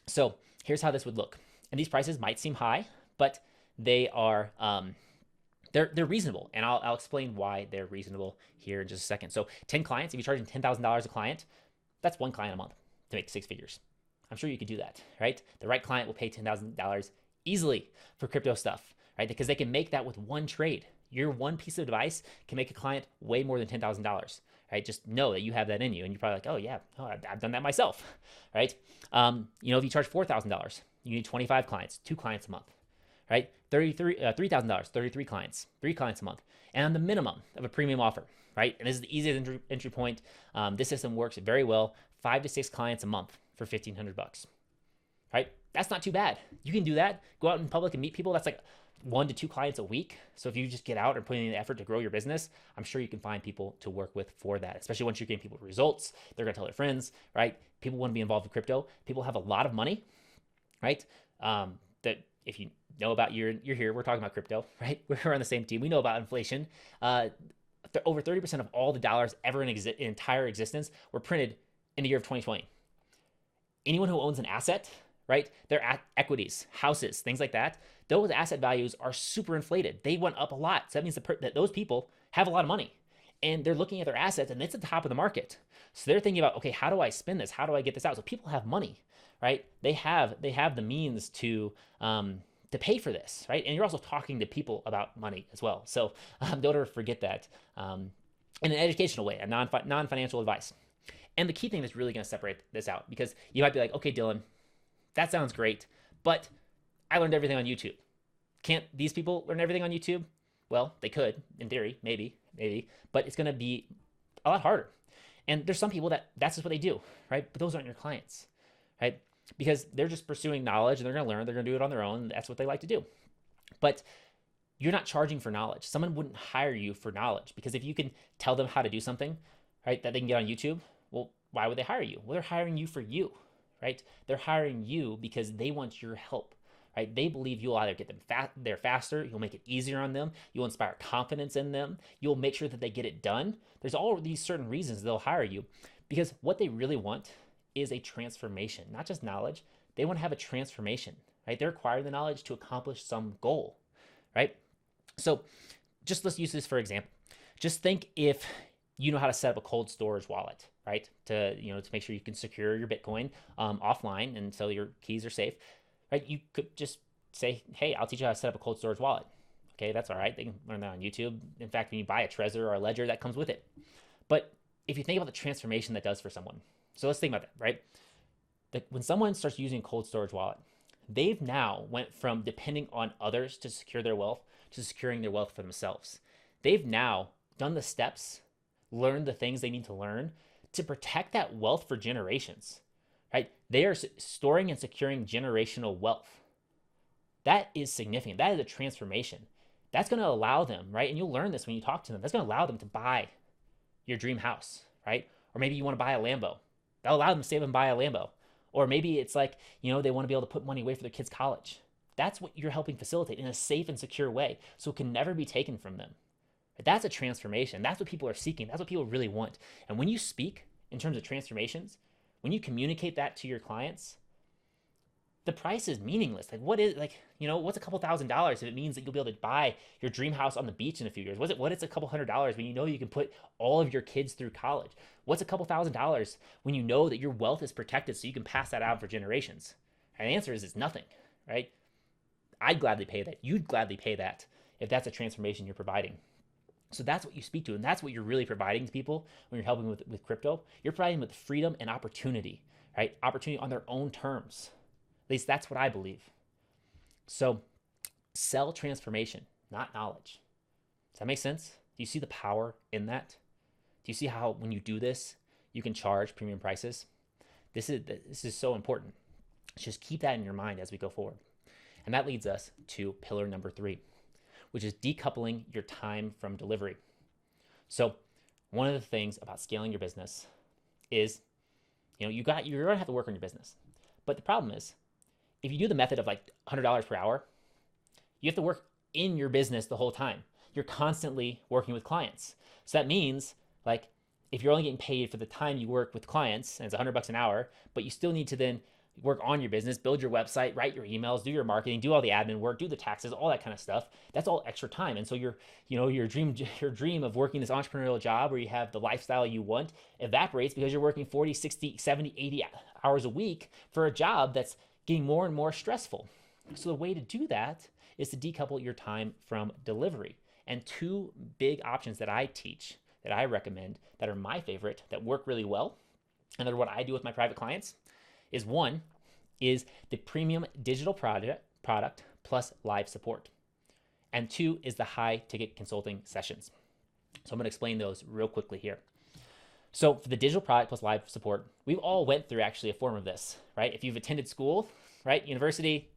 Speaker 1: So here's how this would look. And these prices might seem high, but they are they're reasonable, and I'll explain why they're reasonable here in just a second. So 10 clients, if you're charging $10,000 a client, that's 1 client a month to make 6 figures. I'm sure you could do that, right? The right client will pay $10,000 easily for crypto stuff, right? Because they can make that with one trade. Your one piece of advice can make a client way more than $10,000, right? Just know that you have that in you, and you're probably like, oh yeah, I've done that myself, right? If you charge $4,000, you need 25 clients, 2 clients a month, right? $3,000, 33 clients, 3 clients a month, and on the minimum of a premium offer, right? And this is the easiest entry point. This system works very well. 5 to 6 clients a month for $1,500, right? That's not too bad. You can do that. Go out in public and meet people. That's like 1 to 2 clients a week. So if you just get out and put in the effort to grow your business, I'm sure you can find people to work with for that, especially once you're getting people results. They're going to tell their friends, right? People want to be involved in crypto. People have a lot of money, right? That if you know about, you're here, we're talking about crypto, right? We're on the same team. We know about inflation. Over 30% of all the dollars ever in entire existence were printed in the year of 2020. Anyone who owns an asset, right? Their equities, houses, things like that, those asset values are super inflated. They went up a lot. So that means that those people have a lot of money and they're looking at their assets and it's at the top of the market. So they're thinking about, okay, how do I spend this? How do I get this out? So people have money, right? They have the means to pay for this, right? And you're also talking to people about money as well. So don't ever forget that in an educational way, a non-financial advice. And the key thing that's really going to separate this out, because you might be like, okay, Dylan, that sounds great, but I learned everything on YouTube. Can't these people learn everything on YouTube? Well, they could, in theory, maybe, but it's going to be a lot harder. And there's some people that's just what they do, right? But those aren't your clients, right? Because they're just pursuing knowledge and they're going to learn, they're going to do it on their own. That's what they like to do. But you're not charging for knowledge. Someone wouldn't hire you for knowledge, because if you can tell them how to do something, right, that they can get on YouTube, well, why would they hire you? Well, they're hiring you for you, right? They're hiring you because they want your help, right? They believe you'll either get them there faster, you'll make it easier on them, you'll inspire confidence in them, you'll make sure that they get it done. There's all these certain reasons they'll hire you, because what they really want is a transformation, not just knowledge. They want to have a transformation, right? They're acquiring the knowledge to accomplish some goal, right? So just let's use this for example. Just think if you know how to set up a cold storage wallet, right? To make sure you can secure your Bitcoin offline and so your keys are safe, right? You could just say, hey, I'll teach you how to set up a cold storage wallet. Okay, that's all right. They can learn that on YouTube. In fact, when you buy a Trezor or a Ledger, that comes with it. But if you think about the transformation that does for someone, so let's think about that, right? When someone starts using a cold storage wallet, they've now went from depending on others to secure their wealth to securing their wealth for themselves. They've now done the steps, learned the things they need to learn to protect that wealth for generations, right? They are storing and securing generational wealth. That is significant. That is a transformation. That's going to allow them, right? And you'll learn this when you talk to them. That's going to allow them to buy your dream house, right? Or maybe you want to buy a Lambo. That'll allow them to save and buy a Lambo. Or maybe it's like, they want to be able to put money away for their kids' college. That's what you're helping facilitate in a safe and secure way, so it can never be taken from them. That's a transformation. That's what people are seeking. That's what people really want. And when you speak in terms of transformations, when you communicate that to your clients, the price is meaningless. Like, what's a couple $1,000s if it means that you'll be able to buy your dream house on the beach in a few years? What is a couple $100s when you can put all of your kids through college? What's a couple $1,000s when you know that your wealth is protected so you can pass that out for generations? And the answer is it's nothing, right? I'd gladly pay that. You'd gladly pay that if that's a transformation you're providing. So that's what you speak to, and that's what you're really providing to people when you're helping with crypto. You're providing with freedom and opportunity, right? Opportunity on their own terms. At least that's what I believe. So sell transformation, not knowledge. Does that make sense? Do you see the power in that? Do you see how when you do this, you can charge premium prices? This is so important. Just keep that in your mind as we go forward. And that leads us to pillar number 3, which is decoupling your time from delivery. So one of the things about scaling your business is, you're going to have to work on your business. But the problem is, if you do the method of like $100 per hour, you have to work in your business the whole time. You're constantly working with clients. So that means, like, if you're only getting paid for the time you work with clients, and it's $100 an hour, but you still need to then work on your business, build your website, write your emails, do your marketing, do all the admin work, do the taxes, all that kind of stuff. That's all extra time. And so your dream of working this entrepreneurial job where you have the lifestyle you want evaporates because you're working 40, 60, 70, 80 hours a week for a job that's getting more and more stressful. So the way to do that is to decouple your time from delivery. And 2 big options that I teach, that I recommend, that are my favorite, that work really well, and they're what I do with my private clients, is one is the premium digital product plus live support. And 2 is the high ticket consulting sessions. So I'm going to explain those real quickly here. So for the digital product plus live support, we've all went through actually a form of this, right? If you've attended school, right? University,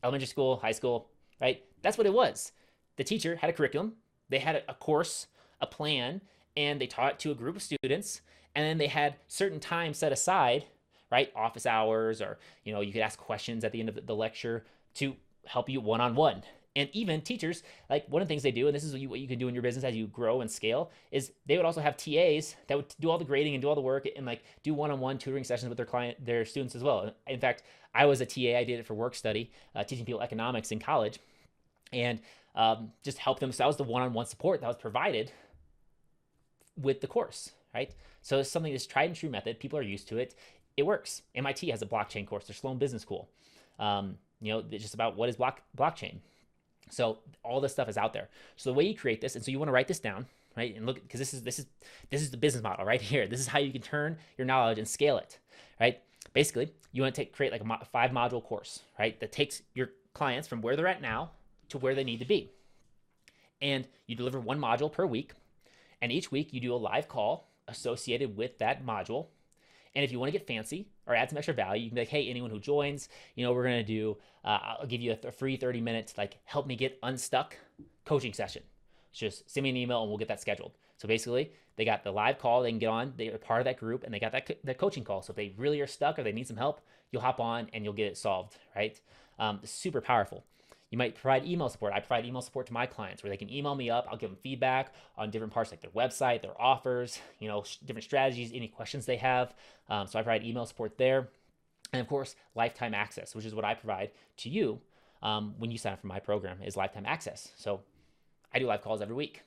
Speaker 1: elementary school, high school, right? That's what it was. The teacher had a curriculum, they had a course, a plan, and they taught it to a group of students, and then they had certain time set aside, right? Office hours, or you could ask questions at the end of the lecture to help you one-on-one. And even teachers, like one of the things they do, and this is what you can do in your business as you grow and scale, is they would also have TAs that would do all the grading and do all the work and like do one-on-one tutoring sessions with their students as well. In fact, I was a TA. I did it for work study, teaching people economics in college, and just help them. So that was the one-on-one support that was provided with the course, right? So it's something that's tried and true method. People are used to it. It works. MIT has a blockchain course. Their Sloan Business School. It's just about what is blockchain. So all this stuff is out there. So the way you create this, and so you want to write this down, right? And look, because this is the business model right here. This is how you can turn your knowledge and scale it, right? Basically, you want to create like a 5-module course, right? That takes your clients from where they're at now to where they need to be. And you deliver 1 module per week. And each week you do a live call associated with that module. And if you want to get fancy or add some extra value, you can be like, hey, anyone who joins, we're going to do, I'll give you a free 30-minute, like, help me get unstuck coaching session. Just send me an email and we'll get that scheduled. So basically, they got the live call, they can get on, they're part of that group, and they got that coaching call. So if they really are stuck or they need some help, you'll hop on and you'll get it solved, right? Super powerful. You might provide email support. I provide email support to my clients where they can email me up. I'll give them feedback on different parts like their website, their offers, different strategies, any questions they have. So I provide email support there. And of course, lifetime access, which is what I provide to you when you sign up for my program, is lifetime access. So I do live calls every week.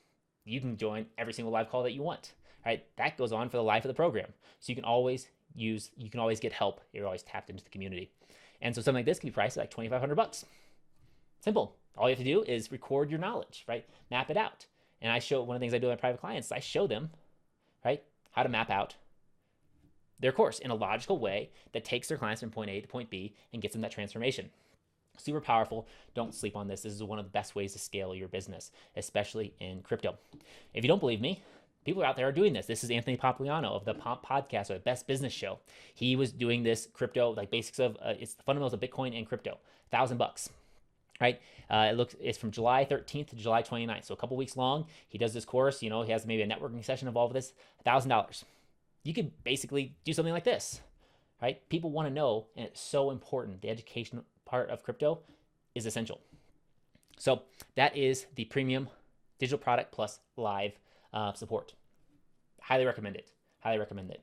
Speaker 1: You can join every single live call that you want, right? That goes on for the life of the program. So you can always get help. You're always tapped into the community. And so something like this can be priced at like $2,500. Simple. All you have to do is record your knowledge, right? Map it out. And I show, one of the things I do with my private clients is I show them, right, how to map out their course in a logical way that takes their clients from point A to point B and gets them that transformation. Super powerful. Don't sleep on this. This is one of the best ways to scale your business, especially in crypto. If you don't believe me, people out there are doing this. This is Anthony Pompliano of the Pomp Podcast, or the Best Business Show. He was doing this crypto, like basics of, it's the fundamentals of Bitcoin and crypto, $1,000. Right? It's from July 13th to July 29th. So a couple weeks long. He does this course, he has maybe a networking session involved with this, $1,000. You could basically do something like this, right? People want to know, and it's so important. The education part of crypto is essential. So that is the premium digital product plus live support. Highly recommend it. Highly recommend it.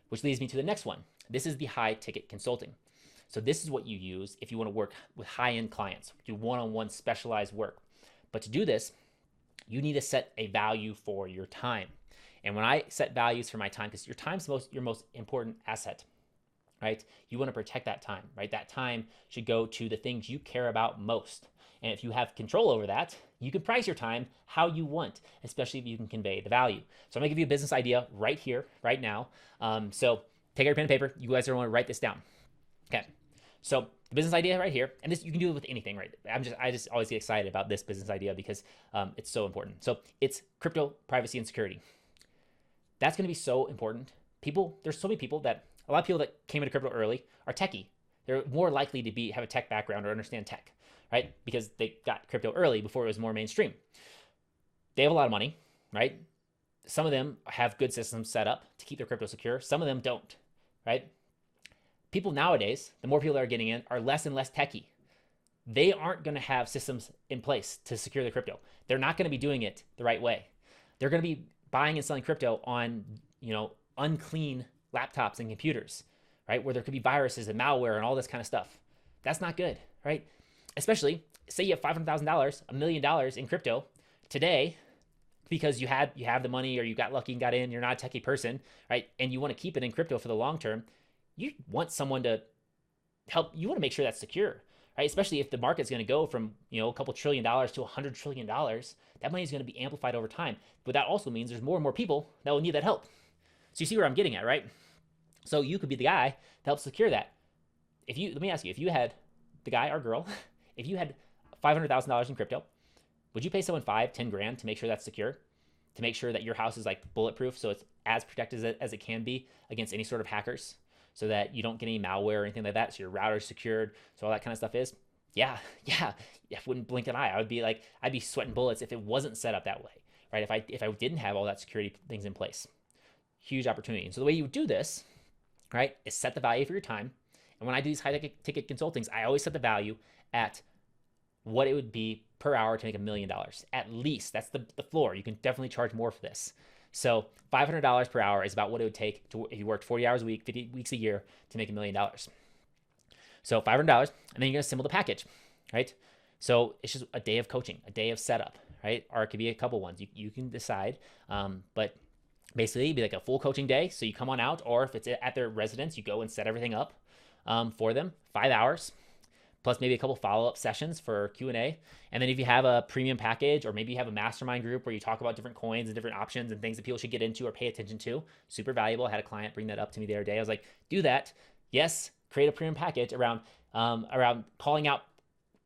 Speaker 1: Which leads me to the next one. This is the high ticket consulting. So this is what you use if you want to work with high-end clients, do one-on-one specialized work. But to do this, you need to set a value for your time. And when I set values for my time, because your time's your most important asset, right? You want to protect that time, right? That time should go to the things you care about most. And if you have control over that, you can price your time how you want, especially if you can convey the value. So I'm gonna give you a business idea right here, right now. So take out your pen and paper. You guys are gonna write this down. Okay. So the business idea right here, and this you can do it with anything, right? I just always get excited about this business idea because it's so important. So it's crypto privacy and security. That's going to be so important. There's so many people a lot of people that came into crypto early are techie. They're more likely to have a tech background or understand tech, right? Because they got crypto early before it was more mainstream. They have a lot of money, right? Some of them have good systems set up to keep their crypto secure. Some of them don't, right? People nowadays, the more people that are getting in, are less and less techie. They aren't going to have systems in place to secure their crypto. They're not going to be doing it the right way. They're going to be buying and selling crypto on, unclean laptops and computers, right? Where there could be viruses and malware and all this kind of stuff. That's not good, right? Especially, say you have $500,000, $1 million in crypto today, because you have the money, or you got lucky and got in, you're not a techie person, right? And you want to keep it in crypto for the long term. You want someone to help. You want to make sure that's secure, right? Especially if the market's going to go from, a couple $1 trillion to $100 trillion, that money is going to be amplified over time. But that also means there's more and more people that will need that help. So you see where I'm getting at, right? So you could be the guy to help secure that. Let me ask you, if you had the guy or girl, if you had $500,000 in crypto, Would you pay someone 5, 10 grand to make sure that's secure? To make sure that your house is like bulletproof, so it's as protected as it can be against any sort of hackers, so that you don't get any malware or anything like that, so your router's secured, so all that kind of stuff is? Yeah, I wouldn't blink an eye. I'd be sweating bullets if it wasn't set up that way, right? If I didn't have all that security things in place. Huge opportunity. And so the way you do this, right, is set the value for your time. And when I do these high ticket consultings, I always set the value at what it would be per hour to make $1 million. At least that's the floor. You can definitely charge more for this. So $500 per hour is about what it would take to, if you worked 40 hours a week, 50 weeks a year, to make $1 million. So $500, and then you're gonna assemble the package, right? So it's just a day of coaching, a day of setup, right? Or it could be a couple ones. You can decide, but basically it'd be like a full coaching day. So you come on out, or if it's at their residence, you go and set everything up for them, 5 hours, plus maybe a couple follow-up sessions for Q&A. And then if you have a premium package, or maybe you have a mastermind group where you talk about different coins and different options and things that people should get into or pay attention to, super valuable. I had a client bring that up to me the other day. I was like, do that. Yes, create a premium package around calling out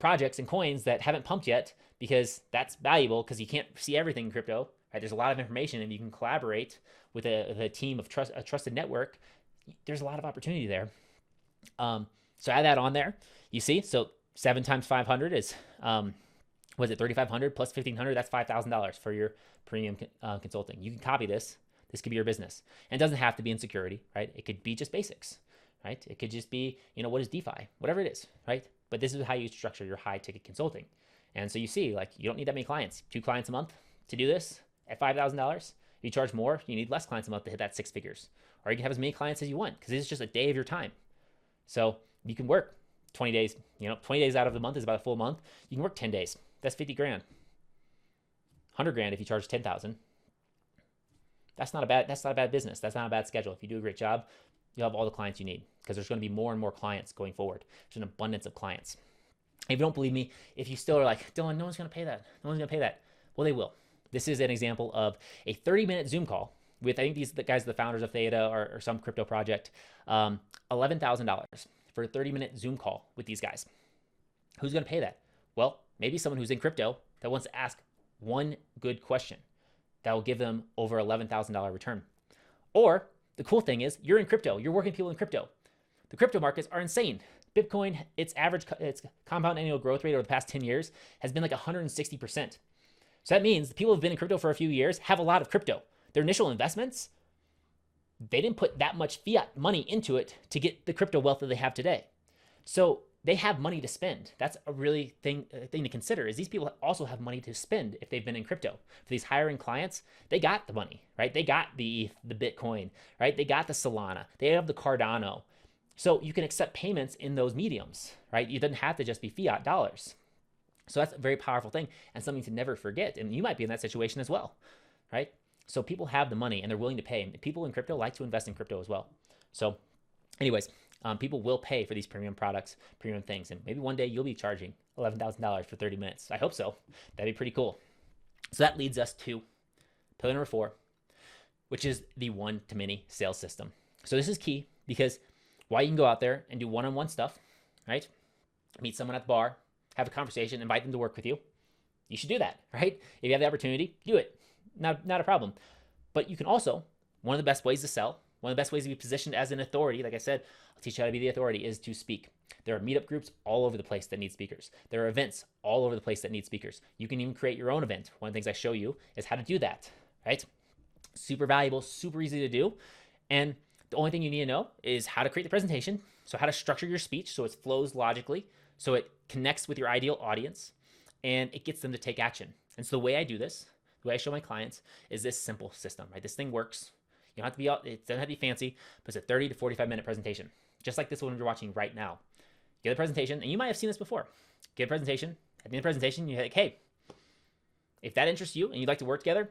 Speaker 1: projects and coins that haven't pumped yet, because that's valuable, because you can't see everything in crypto, right? There's a lot of information, and you can collaborate with a team of a trusted network. There's a lot of opportunity there. So add that on there. You see, so 7 times 500 is, was it 3,500 plus 1,500? That's $5,000 for your premium consulting. You can copy this. This could be your business. And it doesn't have to be in security, right? It could be just basics, right? It could just be, what is DeFi? Whatever it is, right? But this is how you structure your high ticket consulting. And so you see, like, you don't need that many clients. 2 clients a month to do this at $5,000. If you charge more, you need less clients a month to hit that 6 figures. Or you can have as many clients as you want, because this is just a day of your time. So you can work 20 days, 20 days out of the month is about a full month. You can work 10 days. That's 50 grand. 100 grand if you charge 10,000. That's not a bad business. That's not a bad schedule. If you do a great job, you'll have all the clients you need, because there's going to be more and more clients going forward. There's an abundance of clients. If you don't believe me, if you still are like, Dylan, no one's going to pay that. No one's going to pay that. Well, they will. This is an example of a 30-minute Zoom call with, I think these guys are the founders of Theta or some crypto project, $11,000 for a 30-minute Zoom call with these guys. Who's going to pay that? Well, maybe someone who's in crypto that wants to ask one good question that will give them over $11,000 return. Or the cool thing is, you're in crypto. You're working with people in crypto. The crypto markets are insane. Bitcoin, its compound annual growth rate over the past 10 years has been like 160%. So that means the people who've been in crypto for a few years have a lot of crypto. Their initial investments, they didn't put that much fiat money into it to get the crypto wealth that they have today. So they have money to spend. That's a really thing to consider, is these people also have money to spend if they've been in crypto. For these hiring clients, they got the money, right? They got the Bitcoin, right? They got the Solana. They have the Cardano. So you can accept payments in those mediums, right? You doesn't have to just be fiat dollars. So that's a very powerful thing and something to never forget. And you might be in that situation as well, right? So people have the money and they're willing to pay. And people in crypto like to invest in crypto as well. So anyways, people will pay for these premium products, premium things. And maybe one day you'll be charging $11,000 for 30 minutes. I hope so. That'd be pretty cool. So that leads us to pillar number 4, which is the one-to-many sales system. So this is key, because while you can go out there and do one-on-one stuff, right? Meet someone at the bar, have a conversation, invite them to work with you. You should do that, right? If you have the opportunity, do it. Not a problem. But you can also, one of the best ways to sell, one of the best ways to be positioned as an authority, like I said, I'll teach you how to be the authority, is to speak. There are meetup groups all over the place that need speakers. There are events all over the place that need speakers. You can even create your own event. One of the things I show you is how to do that, right? Super valuable, super easy to do. And the only thing you need to know is how to create the presentation, so how to structure your speech so it flows logically, so it connects with your ideal audience, and it gets them to take action. And so the way I do this, the way I show my clients, is this simple system, right? This thing works. You don't have to be out, it doesn't have to be fancy, but it's a 30 to 45-minute presentation, just like this one you're watching right now. Get a presentation, and you might have seen this before. Get a presentation. At the end of the presentation, you're like, hey, if that interests you and you'd like to work together,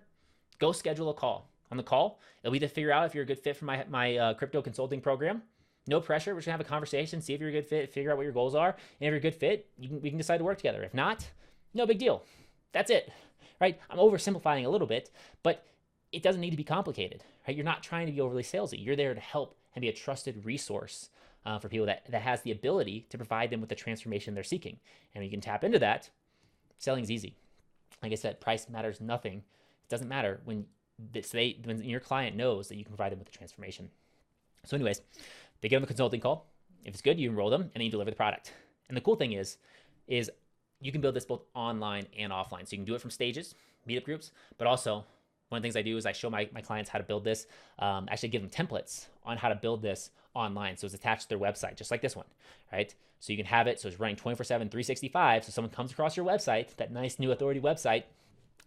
Speaker 1: go schedule a call. On the call, it'll be to figure out if you're a good fit for my crypto consulting program. No pressure. We're just gonna have a conversation, see if you're a good fit, figure out what your goals are, and if you're a good fit, we can decide to work together. If not, no big deal. That's it, right? I'm oversimplifying a little bit, but it doesn't need to be complicated, right? You're not trying to be overly salesy. You're there to help and be a trusted resource for people that has the ability to provide them with the transformation they're seeking. And you can tap into that. Selling is easy. Like I said, price matters nothing. It doesn't matter when when your client knows that you can provide them with the transformation. So anyways, they give them a consulting call. If it's good, you enroll them and then you deliver the product. And the cool thing is you can build this both online and offline. So you can do it from stages, meetup groups, but also one of the things I do is I show my clients how to build this, actually give them templates on how to build this online. So it's attached to their website, just like this one, right? So you can have it, so it's running 24/7, 365. So someone comes across your website, that nice new authority website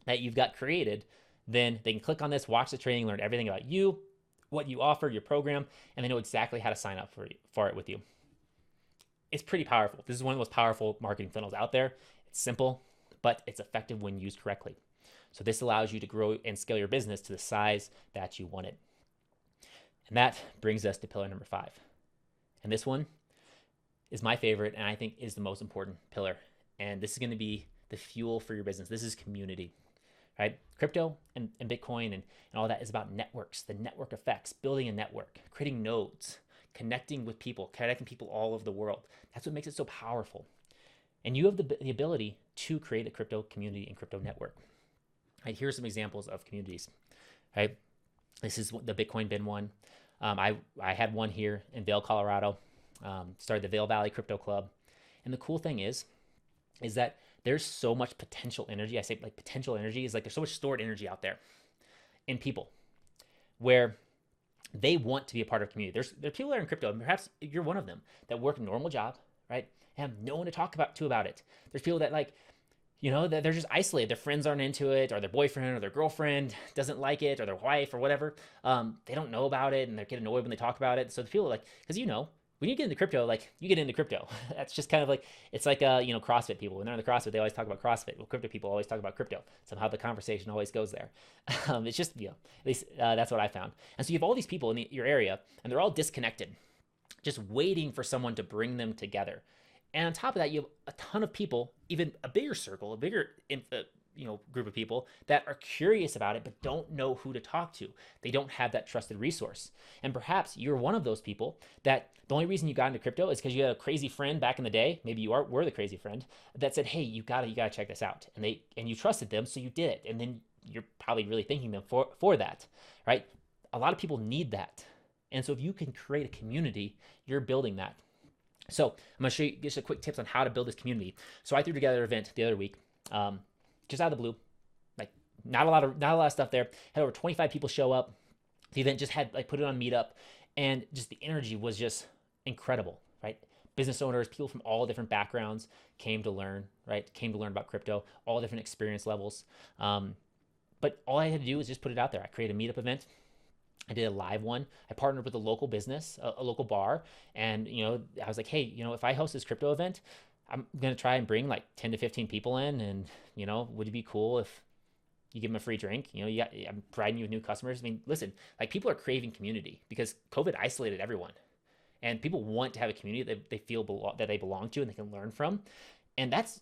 Speaker 1: that you've got created, then they can click on this, watch the training, learn everything about you, what you offer, your program, and they know exactly how to sign up for it with you. It's pretty powerful. This is one of the most powerful marketing funnels out there. It's simple, but it's effective when used correctly. So this allows you to grow and scale your business to the size that you want it. And that brings us to pillar number 5. And this one is my favorite, and I think is the most important pillar. And this is going to be the fuel for your business. This is community, right? Crypto and Bitcoin and all that is about networks, the network effects, building a network, creating nodes, connecting with people, connecting people all over the world. That's what makes it so powerful. And you have the ability to create a crypto community and crypto network. Right, here's some examples of communities. Right, this is the Bitcoin bin one. I had one here in Vail, Colorado. Started the Vail Valley Crypto Club, and the cool thing is that there's so much potential energy. I say like potential energy is like there's so much stored energy out there in people where they want to be a part of a community. There are people that are in crypto, and perhaps you're one of them that work a normal job, right, and have no one to talk to about it. There's people that that they're just isolated. Their friends aren't into it, or their boyfriend or their girlfriend doesn't like it, or their wife or whatever. They don't know about it, and they get annoyed when they talk about it. So the people because when you get into crypto, you get into crypto. That's just kind of it's like CrossFit people. When they're in the CrossFit, they always talk about CrossFit. Well, crypto people always talk about crypto. Somehow the conversation always goes there. It's just at least that's what I found. And so you have all these people in your area, and they're all disconnected, just waiting for someone to bring them together. And on top of that, you have a ton of people, even a bigger circle, a bigger group of people that are curious about it but don't know who to talk to. They don't have that trusted resource. And perhaps you're one of those people that the only reason you got into crypto is because you had a crazy friend back in the day. Maybe you were the crazy friend that said, "Hey, you gotta check this out," and you trusted them, so you did it. And then you're probably really thanking them for that, right? A lot of people need that. And so if you can create a community, you're building that. So I'm going to show you just a quick tips on how to build this community. So I threw together an event the other week, just out of the blue, not a lot of stuff there. Had over 25 people show up. The event just had put it on Meetup, and just the energy was just incredible, right? Business owners, people from all different backgrounds came to learn, right? Came to learn about crypto, all different experience levels. But all I had to do was just put it out there. I created a Meetup event. I did a live one. I partnered with a local business, a local bar. And, I was like, hey, if I host this crypto event, I'm going to try and bring 10 to 15 people in. And, would it be cool if you give them a free drink? I'm providing you with new customers. I mean, listen, people are craving community because COVID isolated everyone. And people want to have a community that they feel that they belong to and they can learn from. And that's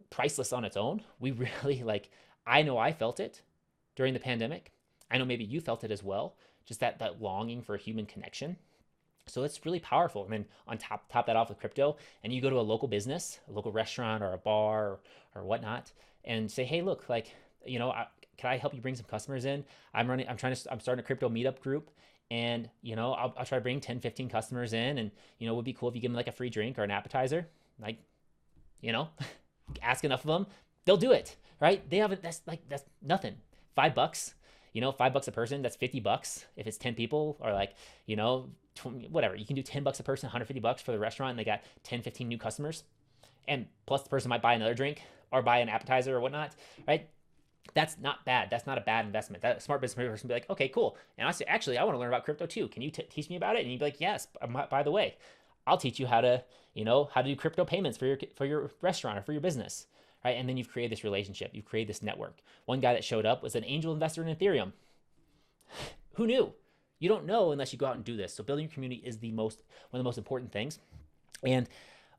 Speaker 1: priceless on its own. We really I know I felt it during the pandemic. I know maybe you felt it as well. Just that longing for a human connection. So it's really powerful. And then on top that off with crypto, and you go to a local business, a local restaurant or a bar or whatnot, and say, hey, look, can I help you bring some customers in? I'm starting a crypto meetup group, and I'll try to bring 10, 15 customers in, and it would be cool if you give them a free drink or an appetizer, ask enough of them, they'll do it, right? That's nothing. $5. $5 a person, that's $50 if it's 10 people, or whatever. You can do $10 a person, $150 for the restaurant, and they got 10, 15 new customers. And plus the person might buy another drink or buy an appetizer or whatnot, right? That's not bad. That's not a bad investment. That smart business person will be like, okay, cool. And I say, actually, I want to learn about crypto too. Can you teach me about it? And you'd be like, yes, by the way, I'll teach you how to do crypto payments for your restaurant or for your business. Right? And then you've created this relationship. You've created this network. One guy that showed up was an angel investor in Ethereum. Who knew? You don't know unless you go out and do this. So building your community is one of the most important things. And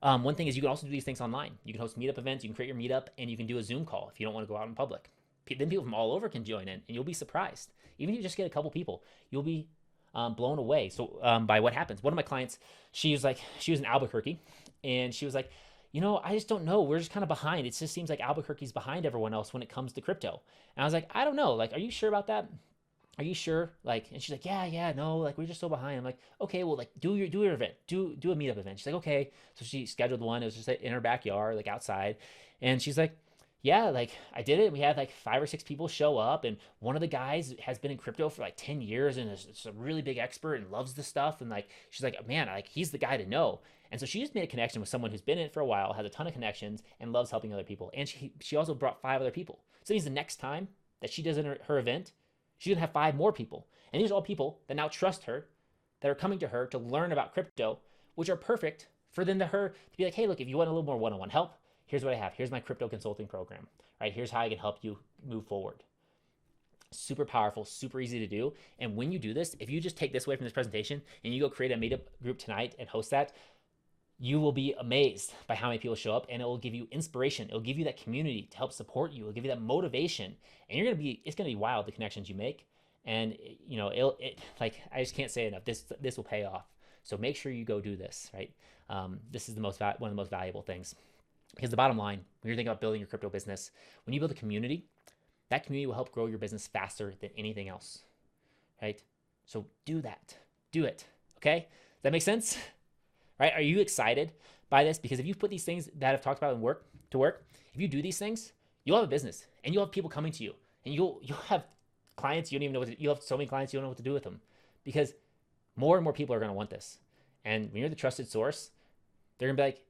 Speaker 1: one thing is you can also do these things online. You can host meetup events. You can create your meetup, and you can do a Zoom call if you don't want to go out in public. Then people from all over can join in, and you'll be surprised. Even if you just get a couple people, you'll be blown away. So by what happens. One of my clients, she was in Albuquerque, and she was like, I just don't know. We're just kind of behind. It just seems like Albuquerque's behind everyone else when it comes to crypto. And I was like, I don't know. Like, are you sure about that? Are you sure? Like, and she's like, yeah, no, like we're just so behind. I'm like, okay, well, like do your event, do a meetup event. She's like, okay. So she scheduled one. It was just like in her backyard, like outside. And she's like, yeah, like I did it. We had like 5 or 6 people show up, and one of the guys has been in crypto for like 10 years and is a really big expert and loves the stuff. And like, she's like, man, like he's the guy to know. And so she just made a connection with someone who's been in it for a while, has a ton of connections, and loves helping other people. And she also brought 5 other people. So that means the next time that she does her event, she's gonna have 5 more people. And these are all people that now trust her, that are coming to her to learn about crypto, which are perfect for then her to be like, hey, look, if you want a little more one-on-one help, here's what I have. Here's my crypto consulting program. Right? Here's how I can help you move forward. Super powerful, super easy to do. And when you do this, if you just take this away from this presentation and you go create a meetup group tonight and host that, you will be amazed by how many people show up, and it will give you inspiration. It will give you that community to help support you. It'll give you that motivation, and it's gonna be wild, the connections you make. And like, I just can't say enough. This will pay off. So make sure you go do this, right? This is one of the most valuable things. Because the bottom line, when you're thinking about building your crypto business, when you build a community, that community will help grow your business faster than anything else, right? So do that. Do it, okay? Does that make sense? Right? Are you excited by this? Because if you put these things that I've talked about to work, if you do these things, you'll have a business, and you'll have people coming to you, and you'll have clients you don't even know you'll have so many clients you don't know what to do with them, because more and more people are going to want this. And when you're the trusted source, they're going to be like,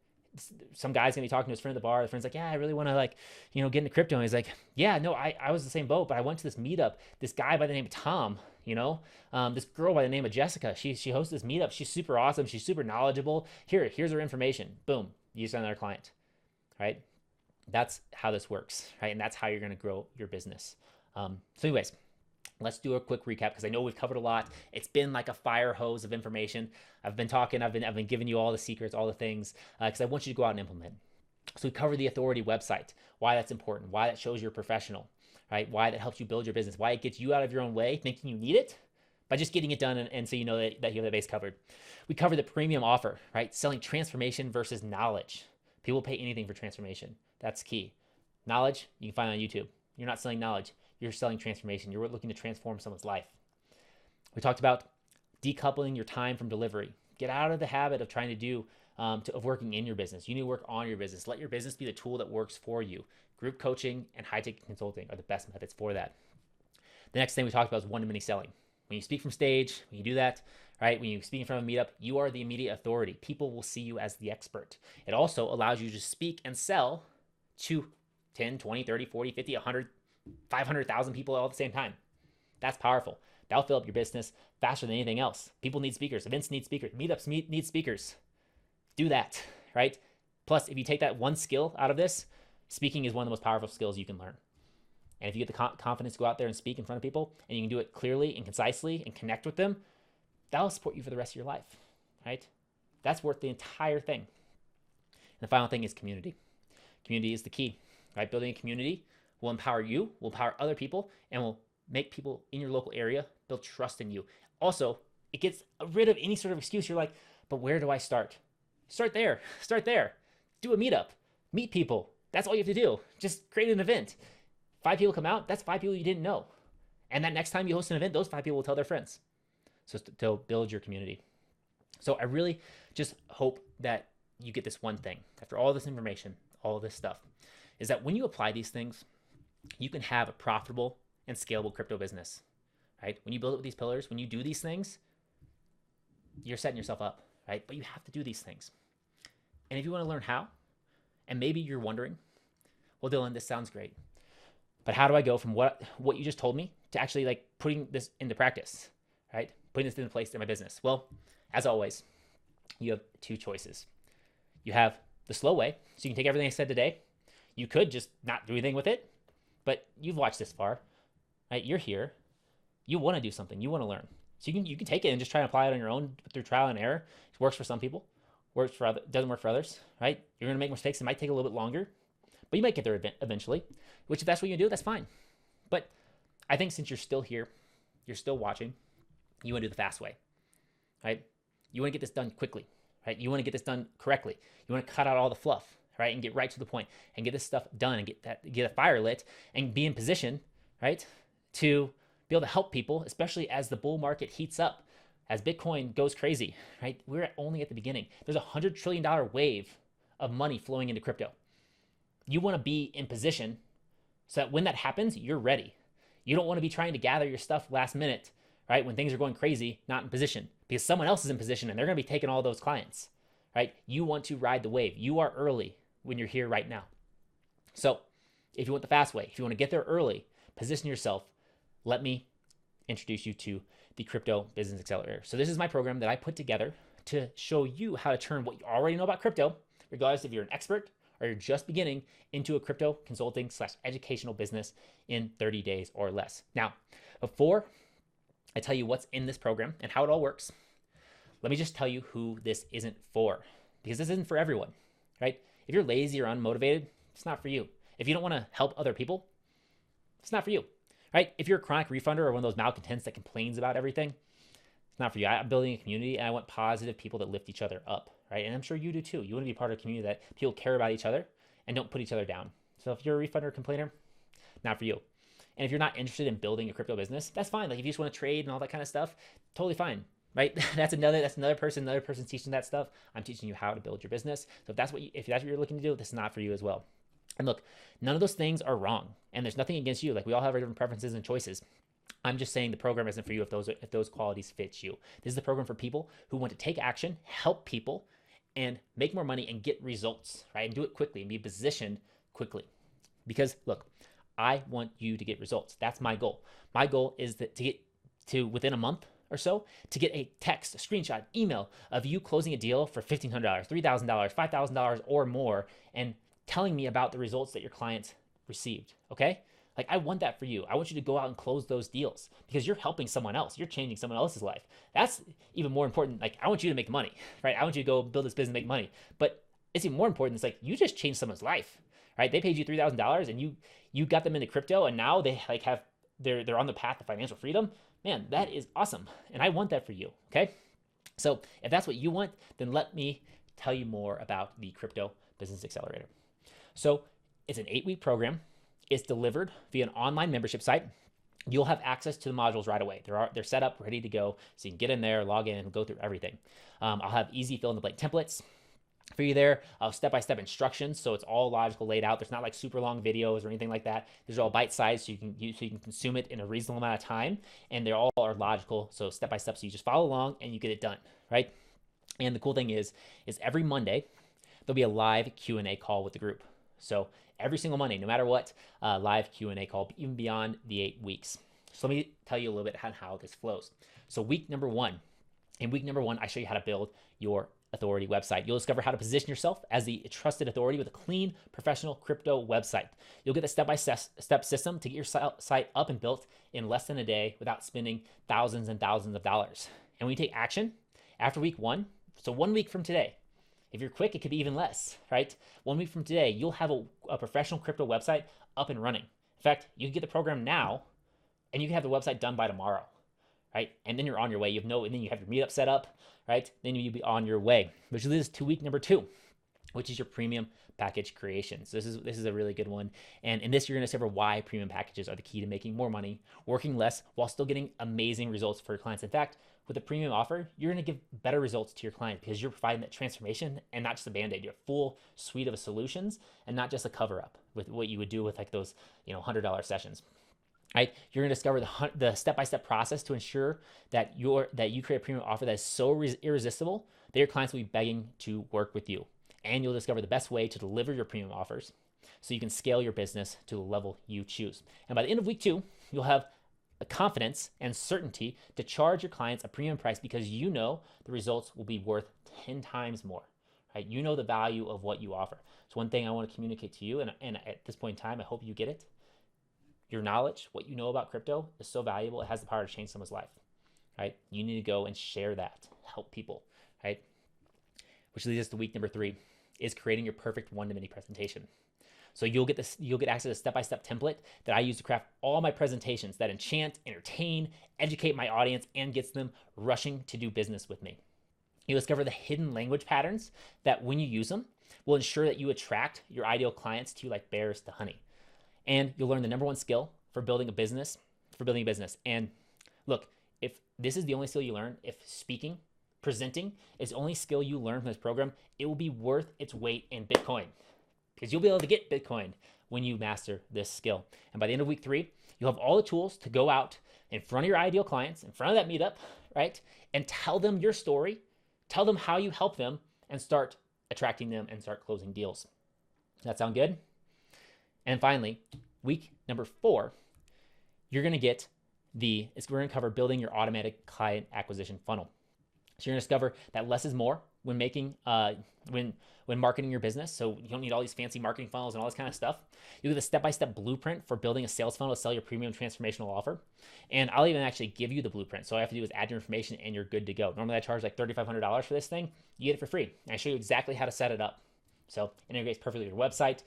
Speaker 1: some guy's gonna be talking to his friend at the bar. The friend's like, yeah, I really want to get into crypto. And he's like, yeah, no, I was the same boat, but I went to this meetup. This guy by the name of Tom, this girl by the name of Jessica, she hosts this meetup. She's super awesome. She's super knowledgeable. Here's her information. Boom, you just another client, right? That's how this works, right? And that's how you're gonna grow your business. So anyways, let's do a quick recap, because I know we've covered a lot. It's been like a fire hose of information. I've been talking, I've been giving you all the secrets, all the things, because I want you to go out and implement. So we covered the authority website, why that's important, why that shows you're a professional, right? Why that helps you build your business, why it gets you out of your own way, thinking you need it, by just getting it done, and so you know that you have the base covered. We covered the premium offer, right? Selling transformation versus knowledge. People pay anything for transformation. That's key. Knowledge, you can find on YouTube. You're not selling knowledge. You're selling transformation. You're looking to transform someone's life. We talked about decoupling your time from delivery. Get out of the habit of trying to do, of working in your business. You need to work on your business. Let your business be the tool that works for you. Group coaching and high-ticket consulting are the best methods for that. The next thing we talked about is one-to-many selling. When you speak from stage, when you do that, right? When you speak in front of a meetup, you are the immediate authority. People will see you as the expert. It also allows you to speak and sell to 10, 20, 30, 40, 50, 100, 500,000 people all at the same time. That's powerful. That'll fill up your business faster than anything else. People need speakers. Events need speakers. Meetups need speakers. Do that, right? Plus, if you take that one skill out of this, speaking is one of the most powerful skills you can learn. And if you get the confidence to go out there and speak in front of people, and you can do it clearly and concisely and connect with them, that'll support you for the rest of your life, right? That's worth the entire thing. And the final thing is community. Community is the key, right? Building a community will empower you, will empower other people, and will make people in your local area build trust in you. Also, it gets rid of any sort of excuse. You're like, but where do I start? Start there. Start there. Do a meetup. Meet people. That's all you have to do. Just create an event. 5 people come out. That's 5 people you didn't know. And that next time you host an event, those 5 people will tell their friends. So to build your community. So I really just hope that you get this one thing after all this information, all this stuff, is that when you apply these things, you can have a profitable and scalable crypto business, right? When you build it with these pillars, when you do these things, you're setting yourself up, right? But you have to do these things. And if you want to learn how, and maybe you're wondering, well, Dylan, this sounds great, but how do I go from what you just told me to actually like putting this into practice, right? Putting this into place in my business? Well, as always, you have 2 choices. You have the slow way, so you can take everything I said today. You could just not do anything with it, but you've watched this far, right? You're here. You want to do something. You want to learn. So you can take it and just try and apply it on your own through trial and error. It works for some people, doesn't work for others, right? You're going to make mistakes. It might take a little bit longer, but you might get there eventually, which if that's what you do, that's fine. But I think since you're still here, you're still watching, you want to do the fast way, right? You want to get this done quickly, right? You want to get this done correctly. You want to cut out all the fluff, right? And get right to the point and get this stuff done and get a fire lit and be in position, right? To be able to help people, especially as the bull market heats up, as Bitcoin goes crazy, right? We're only at the beginning. There's $100 trillion wave of money flowing into crypto. You want to be in position so that when that happens, you're ready. You don't want to be trying to gather your stuff last minute, right? When things are going crazy, not in position, because someone else is in position and they're going to be taking all those clients, right? You want to ride the wave. You are early when you're here right now. So if you want the fast way, if you want to get there early, position yourself, let me introduce you to the Crypto Business Accelerator. So this is my program that I put together to show you how to turn what you already know about crypto, regardless if you're an expert or you're just beginning, into a crypto consulting / educational business in 30 days or less. Now, before I tell you what's in this program and how it all works, let me just tell you who this isn't for, because this isn't for everyone, right? If you're lazy or unmotivated, it's not for you. If you don't want to help other people, it's not for you, right? If you're a chronic refunder or one of those malcontents that complains about everything, it's not for you. I'm building a community and I want positive people that lift each other up, right? And I'm sure you do too. You want to be part of a community that people care about each other and don't put each other down. So if you're a refunder or complainer, not for you. And if you're not interested in building a crypto business, that's fine. Like if you just want to trade and all that kind of stuff, totally fine, right? That's another person's teaching that stuff. I'm teaching you how to build your business. So if that's what you're looking to do, this is not for you as well. And look, none of those things are wrong, and there's nothing against you. Like we all have our different preferences and choices. I'm just saying the program isn't for you if those qualities fit you. This is the program for people who want to take action, help people, and make more money and get results, right? And do it quickly and be positioned quickly. Because look, I want you to get results. That's my goal. My goal is to get to within a month or so to get a text, a screenshot, email of you closing a deal for $1,500, $3,000, $5,000 or more, and telling me about the results that your client received. Okay? Like I want that for you. I want you to go out and close those deals because you're helping someone else. You're changing someone else's life. That's even more important. Like I want you to make money, right? I want you to go build this business and make money. But it's even more important. It's like you just changed someone's life, right? They paid you $3,000 and you got them into crypto and now they like they're on the path to financial freedom. Man, that is awesome. And I want that for you. Okay. So if that's what you want, then let me tell you more about the Crypto Business Accelerator. So it's an 8-week program. It's delivered via an online membership site. You'll have access to the modules right away. They're set up, ready to go. So you can get in there, log in, and go through everything. I'll have easy fill in the blank templates for you there, step-by-step instructions. So it's all logical laid out. There's not like super long videos or anything like that. These are all bite-sized so you can consume it in a reasonable amount of time. And they all are logical. So step-by-step. So you just follow along and you get it done, right? And the cool thing is every Monday, there'll be a live Q&A call with the group. So every single Monday, no matter what, live Q&A call, even beyond the 8 weeks. So let me tell you a little bit on how this flows. So in week number one, I show you how to build your authority website. You'll discover how to position yourself as the trusted authority with a clean, professional crypto website. You'll get the step-by-step system to get your site up and built in less than a day without spending thousands and thousands of dollars. And when you take action after week one, so 1 week from today, if you're quick, it could be even less, right? 1 week from today, you'll have a professional crypto website up and running. In fact, you can get the program now and you can have the website done by tomorrow, right? And then you're on your way. And then you have your meetup set up, right? Then you'll be on your way, which leads to week number 2, which is your premium package creation. So this is a really good one. And in this, you're going to discover why premium packages are the key to making more money, working less, while still getting amazing results for your clients. In fact, with a premium offer, you're going to give better results to your client because you're providing that transformation and not just a band-aid. You're a full suite of solutions and not just a cover-up with what you would do with like those $100 sessions. Right? You're going to discover the step-by-step process to ensure that you create a premium offer that is so irresistible that your clients will be begging to work with you. And you'll discover the best way to deliver your premium offers so you can scale your business to the level you choose. And by the end of week 2, you'll have a confidence and certainty to charge your clients a premium price because you know the results will be worth 10 times more. Right? You know the value of what you offer. So one thing I want to communicate to you, and at this point in time, I hope you get it. Your knowledge, what you know about crypto is so valuable. It has the power to change someone's life, right? You need to go and share that, help people, right? Which leads us to week number 3 is creating your perfect one-to-many presentation. So you'll get access to a step-by-step template that I use to craft all my presentations that enchant, entertain, educate my audience, and gets them rushing to do business with me. You'll discover the hidden language patterns that when you use them, will ensure that you attract your ideal clients to you like bears to honey. And you'll learn the number one skill for building a business, And look, if this is the only skill you learn, if speaking, presenting is the only skill you learn from this program, it will be worth its weight in Bitcoin, because you'll be able to get Bitcoin when you master this skill. And by the end of week 3, you'll have all the tools to go out in front of your ideal clients, in front of that meetup, right? And tell them your story, tell them how you help them, and start attracting them and start closing deals. Does that sound good? And finally, week number 4, you're going to get we're going to cover building your automatic client acquisition funnel. So you're going to discover that less is more when making, when marketing your business. So you don't need all these fancy marketing funnels and all this kind of stuff. You get a step-by-step blueprint for building a sales funnel to sell your premium transformational offer. And I'll even actually give you the blueprint. So all you have to do is add your information and you're good to go. Normally I charge like $3,500 for this thing. You get it for free. And I show you exactly how to set it up. So it integrates perfectly with your website.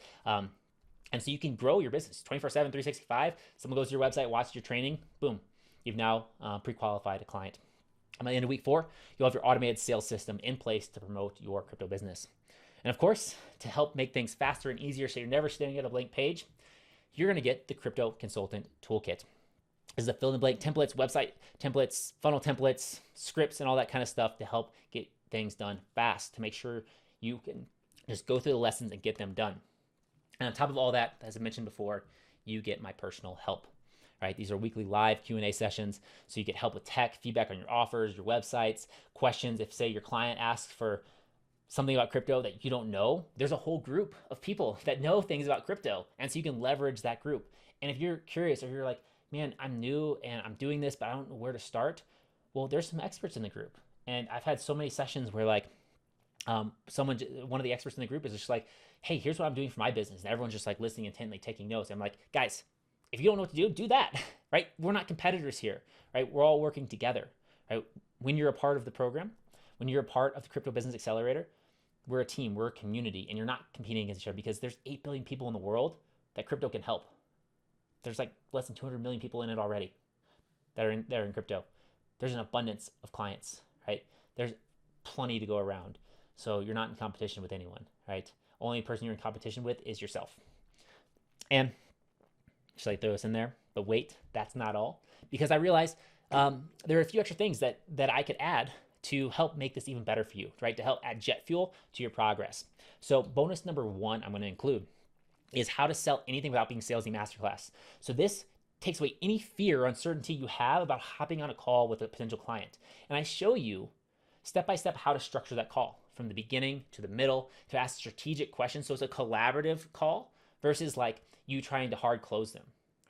Speaker 1: And so you can grow your business 24/7, 365. Someone goes to your website, watches your training, boom, you've now pre-qualified a client. And by the end of week 4, you'll have your automated sales system in place to promote your crypto business. And of course, to help make things faster and easier so you're never staring at a blank page, you're going to get the Crypto Consultant Toolkit. This is a fill-in-the-blank templates, website templates, funnel templates, scripts, and all that kind of stuff to help get things done fast, to make sure you can just go through the lessons and get them done. And on top of all that, as I mentioned before, you get my personal help. Right? These are weekly live Q&A sessions, so you get help with tech, feedback on your offers, your websites, questions. If, say, your client asks for something about crypto that you don't know, there's a whole group of people that know things about crypto, and so you can leverage that group. And if you're curious, or you're like, man, I'm new and I'm doing this, but I don't know where to start, well, there's some experts in the group. And I've had so many sessions where like one of the experts in the group is just like, hey, here's what I'm doing for my business. And everyone's just like listening intently, taking notes. And I'm like, guys, if you don't know what to do, do that, right? We're not competitors here, right? We're all working together, right? When you're a part of the program, when you're a part of the Crypto Business Accelerator, we're a team, we're a community, and you're not competing against each other, because there's 8 billion people in the world that crypto can help. There's like less than 200 million people in it already that are in crypto. There's an abundance of clients, right? There's plenty to go around. So you're not in competition with anyone, right? Only person you're in competition with is yourself. And just like throw this in there, but wait, that's not all, because I realized there are a few extra things that I could add to help make this even better for you, right? To help add jet fuel to your progress. So bonus number 1 I'm going to include is how to sell anything without being salesy masterclass. So this takes away any fear or uncertainty you have about hopping on a call with a potential client. And I show you step-by-step how to structure that call from the beginning to the middle, to ask strategic questions. So it's a collaborative call versus like you trying to hard close them,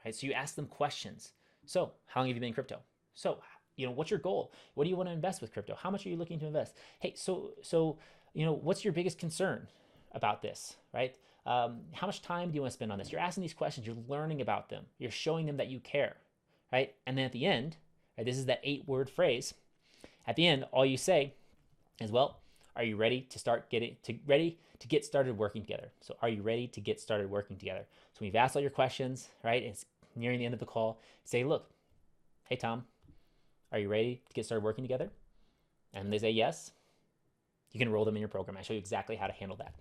Speaker 1: right? So you ask them questions. So how long have you been in crypto? So, what's your goal? What do you want to invest with crypto? How much are you looking to invest? Hey, so what's your biggest concern about this, right? How much time do you want to spend on this? You're asking these questions. You're learning about them. You're showing them that you care, right? And then at the end, right, this is that 8-word phrase. At the end, all you say is, well, are you ready to get started working together? So are you ready to get started working together? So when you've asked all your questions, right, it's nearing the end of the call, say, look, hey, Tom, are you ready to get started working together? And they say yes. You can enroll them in your program. I show you exactly how to handle that.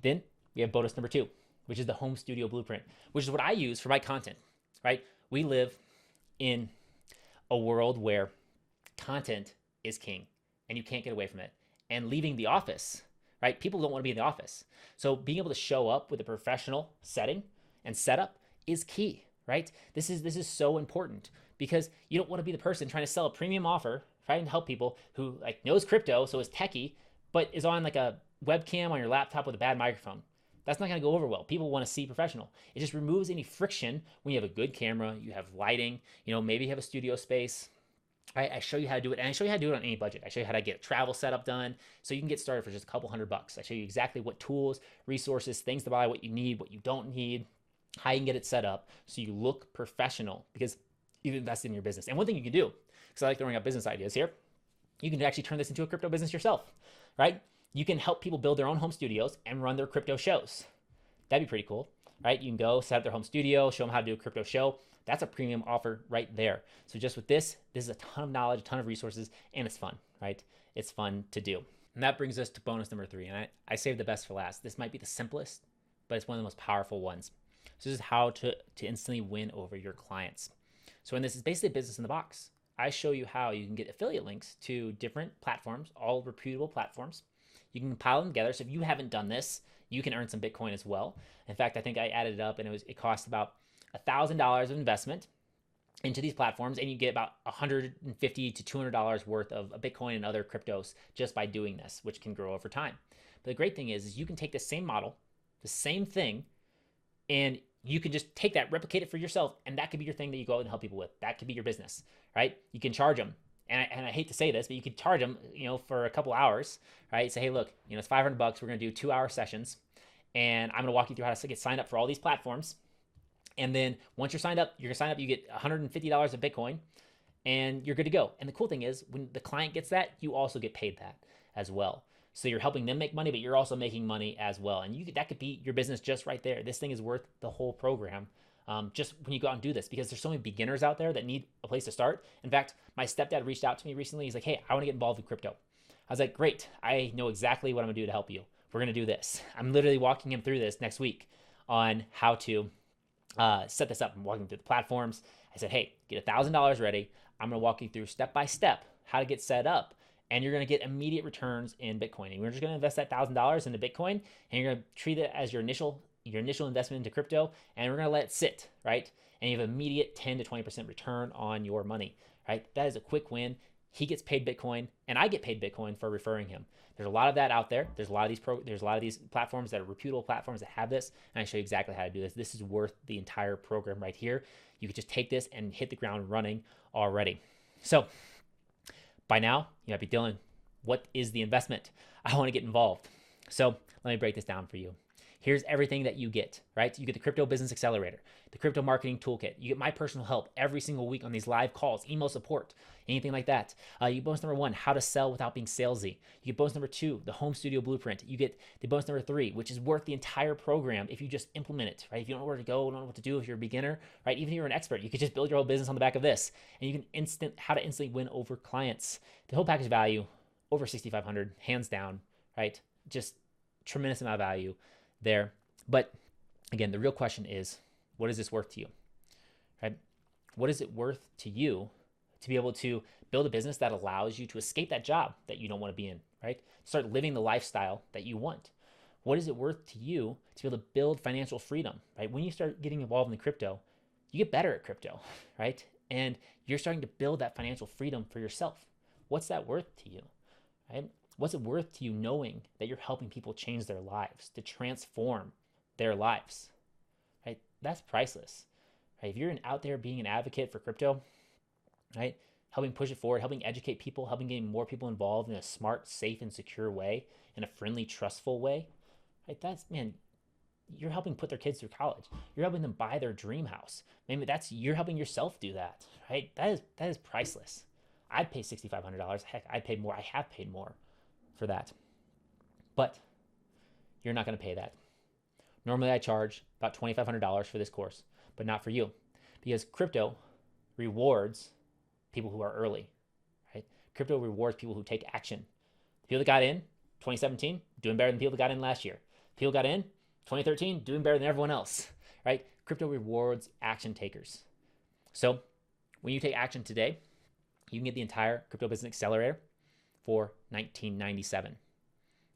Speaker 1: Then we have bonus number 2, which is the home studio blueprint, which is what I use for my content, right? We live in a world where content is king and you can't get away from it. And leaving the office, right? People don't want to be in the office. So being able to show up with a professional setting and setup is key, right? This is so important, because you don't want to be the person trying to sell a premium offer, trying to help people who like knows crypto, so is techie, but is on like a webcam on your laptop with a bad microphone. That's not going to go over well. People want to see professional. It just removes any friction when you have a good camera, you have lighting, maybe you have a studio space. I show you how to do it, and I show you how to do it on any budget. I show you how to get a travel setup done, so you can get started for just a couple $100. I show you exactly what tools, resources, things to buy, what you need, what you don't need, how you can get it set up so you look professional, because you've invested in your business. And one thing you can do, because I like throwing out business ideas here, you can actually turn this into a crypto business yourself, right? You can help people build their own home studios and run their crypto shows. That'd be pretty cool, right? You can go set up their home studio, show them how to do a crypto show. That's a premium offer right there. So just with this is a ton of knowledge, a ton of resources, and it's fun, right? It's fun to do. And that brings us to bonus number 3. And I saved the best for last. This might be the simplest, but it's one of the most powerful ones. So this is how to instantly win over your clients. So in this is basically business in the box. I show you how you can get affiliate links to different platforms, all reputable platforms. You can compile them together. So if you haven't done this, you can earn some Bitcoin as well. In fact, I think I added it up and it cost about $1,000 of investment into these platforms, and you get about $150 to $200 worth of Bitcoin and other cryptos just by doing this, which can grow over time. But the great thing is you can take the same model, the same thing, and you can just take that, replicate it for yourself, and that could be your thing that you go out and help people with. That could be your business, right? You can charge them, and I hate to say this, but you could charge them, for a couple hours, right? Say, hey, look, it's $500. We're gonna do 2-hour sessions, and I'm gonna walk you through how to get signed up for all these platforms. And then once you're signed up, you get $150 of Bitcoin, and you're good to go. And the cool thing is, when the client gets that, you also get paid that as well. So you're helping them make money, but you're also making money as well. And that could be your business just right there. This thing is worth the whole program, just when you go out and do this, because there's so many beginners out there that need a place to start. In fact, my stepdad reached out to me recently. He's like, hey, I want to get involved with crypto. I was like, great. I know exactly what I'm gonna do to help you. We're gonna do this. I'm literally walking him through this next week on how to set this up. I'm walking through the platforms. I said, hey, get $1,000 ready. I'm gonna walk you through step by step how to get set up, and you're gonna get immediate returns in Bitcoin. And we're just gonna invest that $1,000 into Bitcoin, and you're gonna treat it as your initial investment into crypto, and we're gonna let it sit, right? And you have immediate 10 to 20% return on your money, right? That is a quick win. He gets paid Bitcoin, and I get paid Bitcoin for referring him. There's a lot of that out there. There's a lot of these platforms that are reputable platforms that have this, and I show you exactly how to do this. This is worth the entire program right here. You could just take this and hit the ground running already. So by now, you might be, Dylan, what is the investment? I want to get involved. So let me break this down for you. Here's everything that you get, right? You get the Crypto Business Accelerator, the Crypto Marketing Toolkit. You get my personal help every single week on these live calls, email support, anything like that. You get bonus number 1, how to sell without being salesy. You get bonus number 2, the home studio blueprint. You get the bonus number 3, which is worth the entire program if you just implement it, right? If you don't know where to go, don't know what to do, if you're a beginner, right? Even if you're an expert, you could just build your whole business on the back of this, and you can how to instantly win over clients. The whole package value, over $6,500, hands down, right? Just tremendous amount of value there. But again, the real question is, what is this worth to you, right? What is it worth to you to be able to build a business that allows you to escape that job that you don't want to be in, right? Start living the lifestyle that you want. What is it worth to you to be able to build financial freedom, right? When you start getting involved in crypto, you get better at crypto, right? And you're starting to build that financial freedom for yourself. What's that worth to you, right? What's it worth to you knowing that you're helping people change their lives, to transform their lives, right? That's priceless, right? If you're out there being an advocate for crypto, right? Helping push it forward, helping educate people, helping get more people involved in a smart, safe, and secure way, in a friendly, trustful way, right? You're helping put their kids through college. You're helping them buy their dream house. Maybe you're helping yourself do that, right? That is priceless. I'd pay $6,500. Heck, I'd pay more. I have paid more for that. But you're not going to pay that. Normally I charge about $2,500 for this course, but not for you, because crypto rewards people who are early, right? Crypto rewards people who take action. The people that got in 2017, doing better than people that got in last year. People got in 2013, doing better than everyone else, right? Crypto rewards action takers. So when you take action today, you can get the entire Crypto Business Accelerator for $19.97.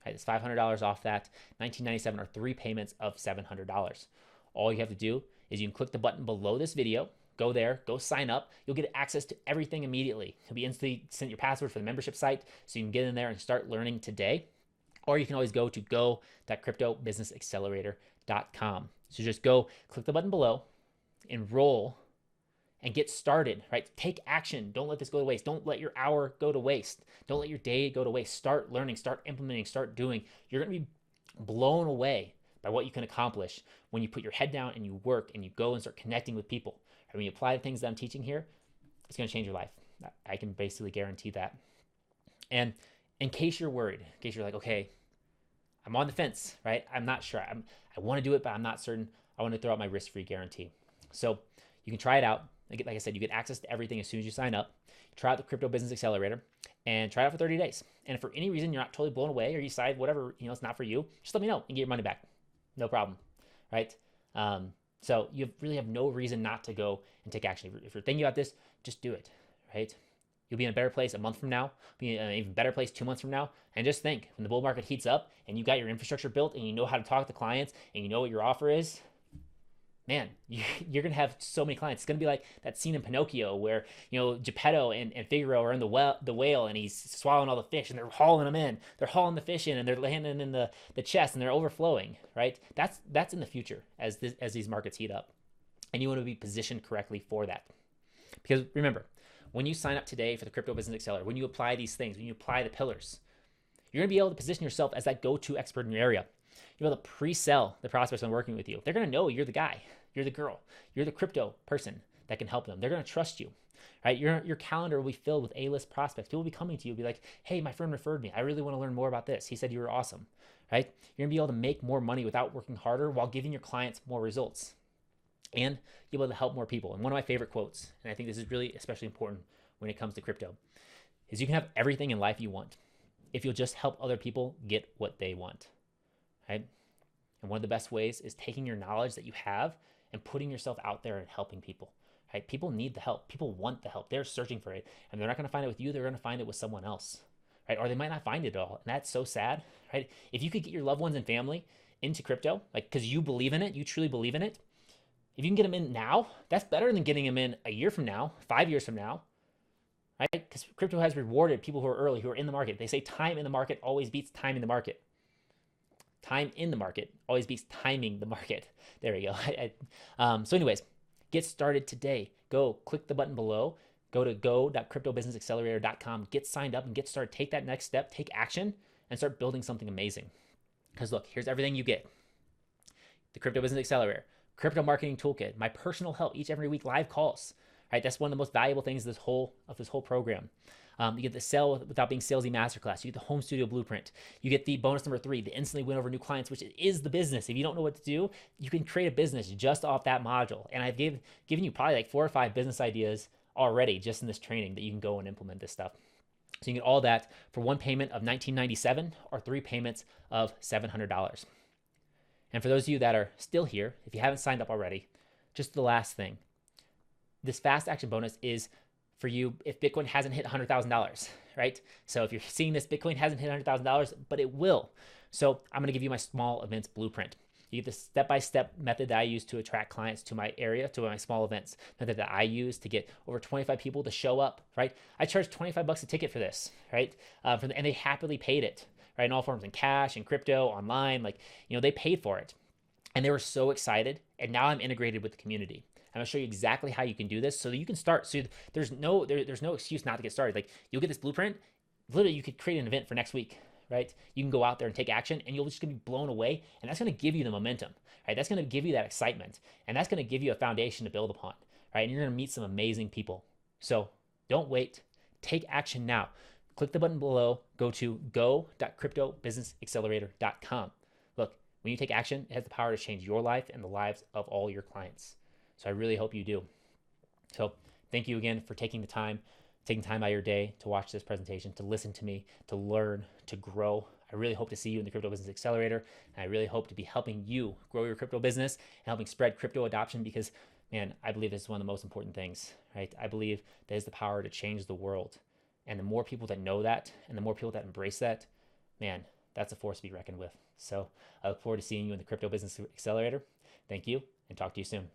Speaker 1: Right, it's $500 off that. $19.97 are 3 payments of $700. All you have to do is you can click the button below this video, go there, go sign up. You'll get access to everything immediately. You'll be instantly sent your password for the membership site, so you can get in there and start learning today. Or you can always go to go.cryptobusinessaccelerator.com. So just go, click the button below, enroll, and get started, right? Take action. Don't let this go to waste. Don't let your hour go to waste. Don't let your day go to waste. Start learning, start implementing, start doing. You're going to be blown away by what you can accomplish when you put your head down and you work and you go and start connecting with people. And when you apply the things that I'm teaching here, it's going to change your life. I can basically guarantee that. And in case you're worried, in case you're like, okay, I'm on the fence, right? I'm not sure. I want to do it, but I'm not certain. I want to throw out my risk-free guarantee. So you can try it out. Like I said, you get access to everything as soon as you sign up. Try out the Crypto Business Accelerator and try it out for 30 days. And if for any reason you're not totally blown away or you decide whatever, it's not for you, just let me know and get your money back. No problem, right? So you really have no reason not to go and take action. If you're thinking about this, just do it, right? You'll be in a better place a month from now, be in an even better place 2 months from now. And just think, when the bull market heats up and you got your infrastructure built and you know how to talk to clients and you know what your offer is, man, you're going to have so many clients. It's going to be like that scene in Pinocchio where, Geppetto and Figaro are in the whale and he's swallowing all the fish and they're hauling them in. They're hauling the fish in and they're landing in the chest and they're overflowing, right? That's in the future as these markets heat up. And you want to be positioned correctly for that. Because remember, when you sign up today for the Crypto Business Accelerator, when you apply these things, when you apply the pillars, you're going to be able to position yourself as that go-to expert in your area. You're able to pre-sell the prospects when working with you. They're going to know you're the guy, you're the girl, you're the crypto person that can help them. They're going to trust you, right? Your calendar will be filled with A-list prospects. People will be coming to you, be like, hey, my friend referred me. I really want to learn more about this. He said you were awesome, right? You're going to be able to make more money without working harder while giving your clients more results. And you'll be able to help more people. And one of my favorite quotes, and I think this is really especially important when it comes to crypto, is you can have everything in life you want if you'll just help other people get what they want, right? And one of the best ways is taking your knowledge that you have and putting yourself out there and helping people, right? People need the help. People want the help. They're searching for it. And they're not going to find it with you. They're going to find it with someone else, right? Or they might not find it at all. And that's so sad, right? If you could get your loved ones and family into crypto, like because you believe in it, you truly believe in it, if you can get them in now, that's better than getting them in a year from now, 5 years from now, right? Because crypto has rewarded people who are early, who are in the market. They say time in the market always beats time in the market. Time in the market always beats timing the market. There we go. So anyways, get started today. Go click the button below. Go to go.cryptobusinessaccelerator.com. Get signed up and get started. Take that next step. Take action and start building something amazing. Because look, here's everything you get. The Crypto Business Accelerator, Crypto Marketing Toolkit, my personal help each and every week, live calls. Right, that's one of the most valuable things of this whole program. You get the Sell Without Being Salesy Masterclass. You get the Home Studio Blueprint. You get the bonus number 3, the Instantly Win Over New Clients, which is the business. If you don't know what to do, you can create a business just off that module. And I've given you probably like 4 or 5 business ideas already just in this training that you can go and implement this stuff. So you can get all that for one payment of $19.97 or 3 payments of $700. And for those of you that are still here, if you haven't signed up already, just the last thing. This fast action bonus is for you if Bitcoin hasn't hit $100,000, right? So if you're seeing this, Bitcoin hasn't hit $100,000, but it will. So I'm going to give you my small events blueprint. You get the step-by-step method that I use to attract clients to my area, to my small events, method that I use to get over 25 people to show up, right? I charge 25 bucks a ticket for this, right? And they happily paid it, right? In all forms, in cash, in crypto, online, they paid for it. And they were so excited. And now I'm integrated with the community. I'm gonna show you exactly how you can do this so that you can start. So there's no excuse not to get started. Like you'll get this blueprint. Literally, you could create an event for next week, right? You can go out there and take action, and you'll just gonna be blown away. And that's gonna give you the momentum, right? That's gonna give you that excitement, and that's gonna give you a foundation to build upon, right? And you're gonna meet some amazing people. So don't wait. Take action now. Click the button below. Go to go.cryptobusinessaccelerator.com. Look, when you take action, it has the power to change your life and the lives of all your clients. So I really hope you do. So thank you again for taking time out of your day to watch this presentation, to listen to me, to learn, to grow. I really hope to see you in the Crypto Business Accelerator. And I really hope to be helping you grow your crypto business and helping spread crypto adoption because, man, I believe this is one of the most important things, right? I believe that has the power to change the world. And the more people that know that and the more people that embrace that, man, that's a force to be reckoned with. So I look forward to seeing you in the Crypto Business Accelerator. Thank you and talk to you soon.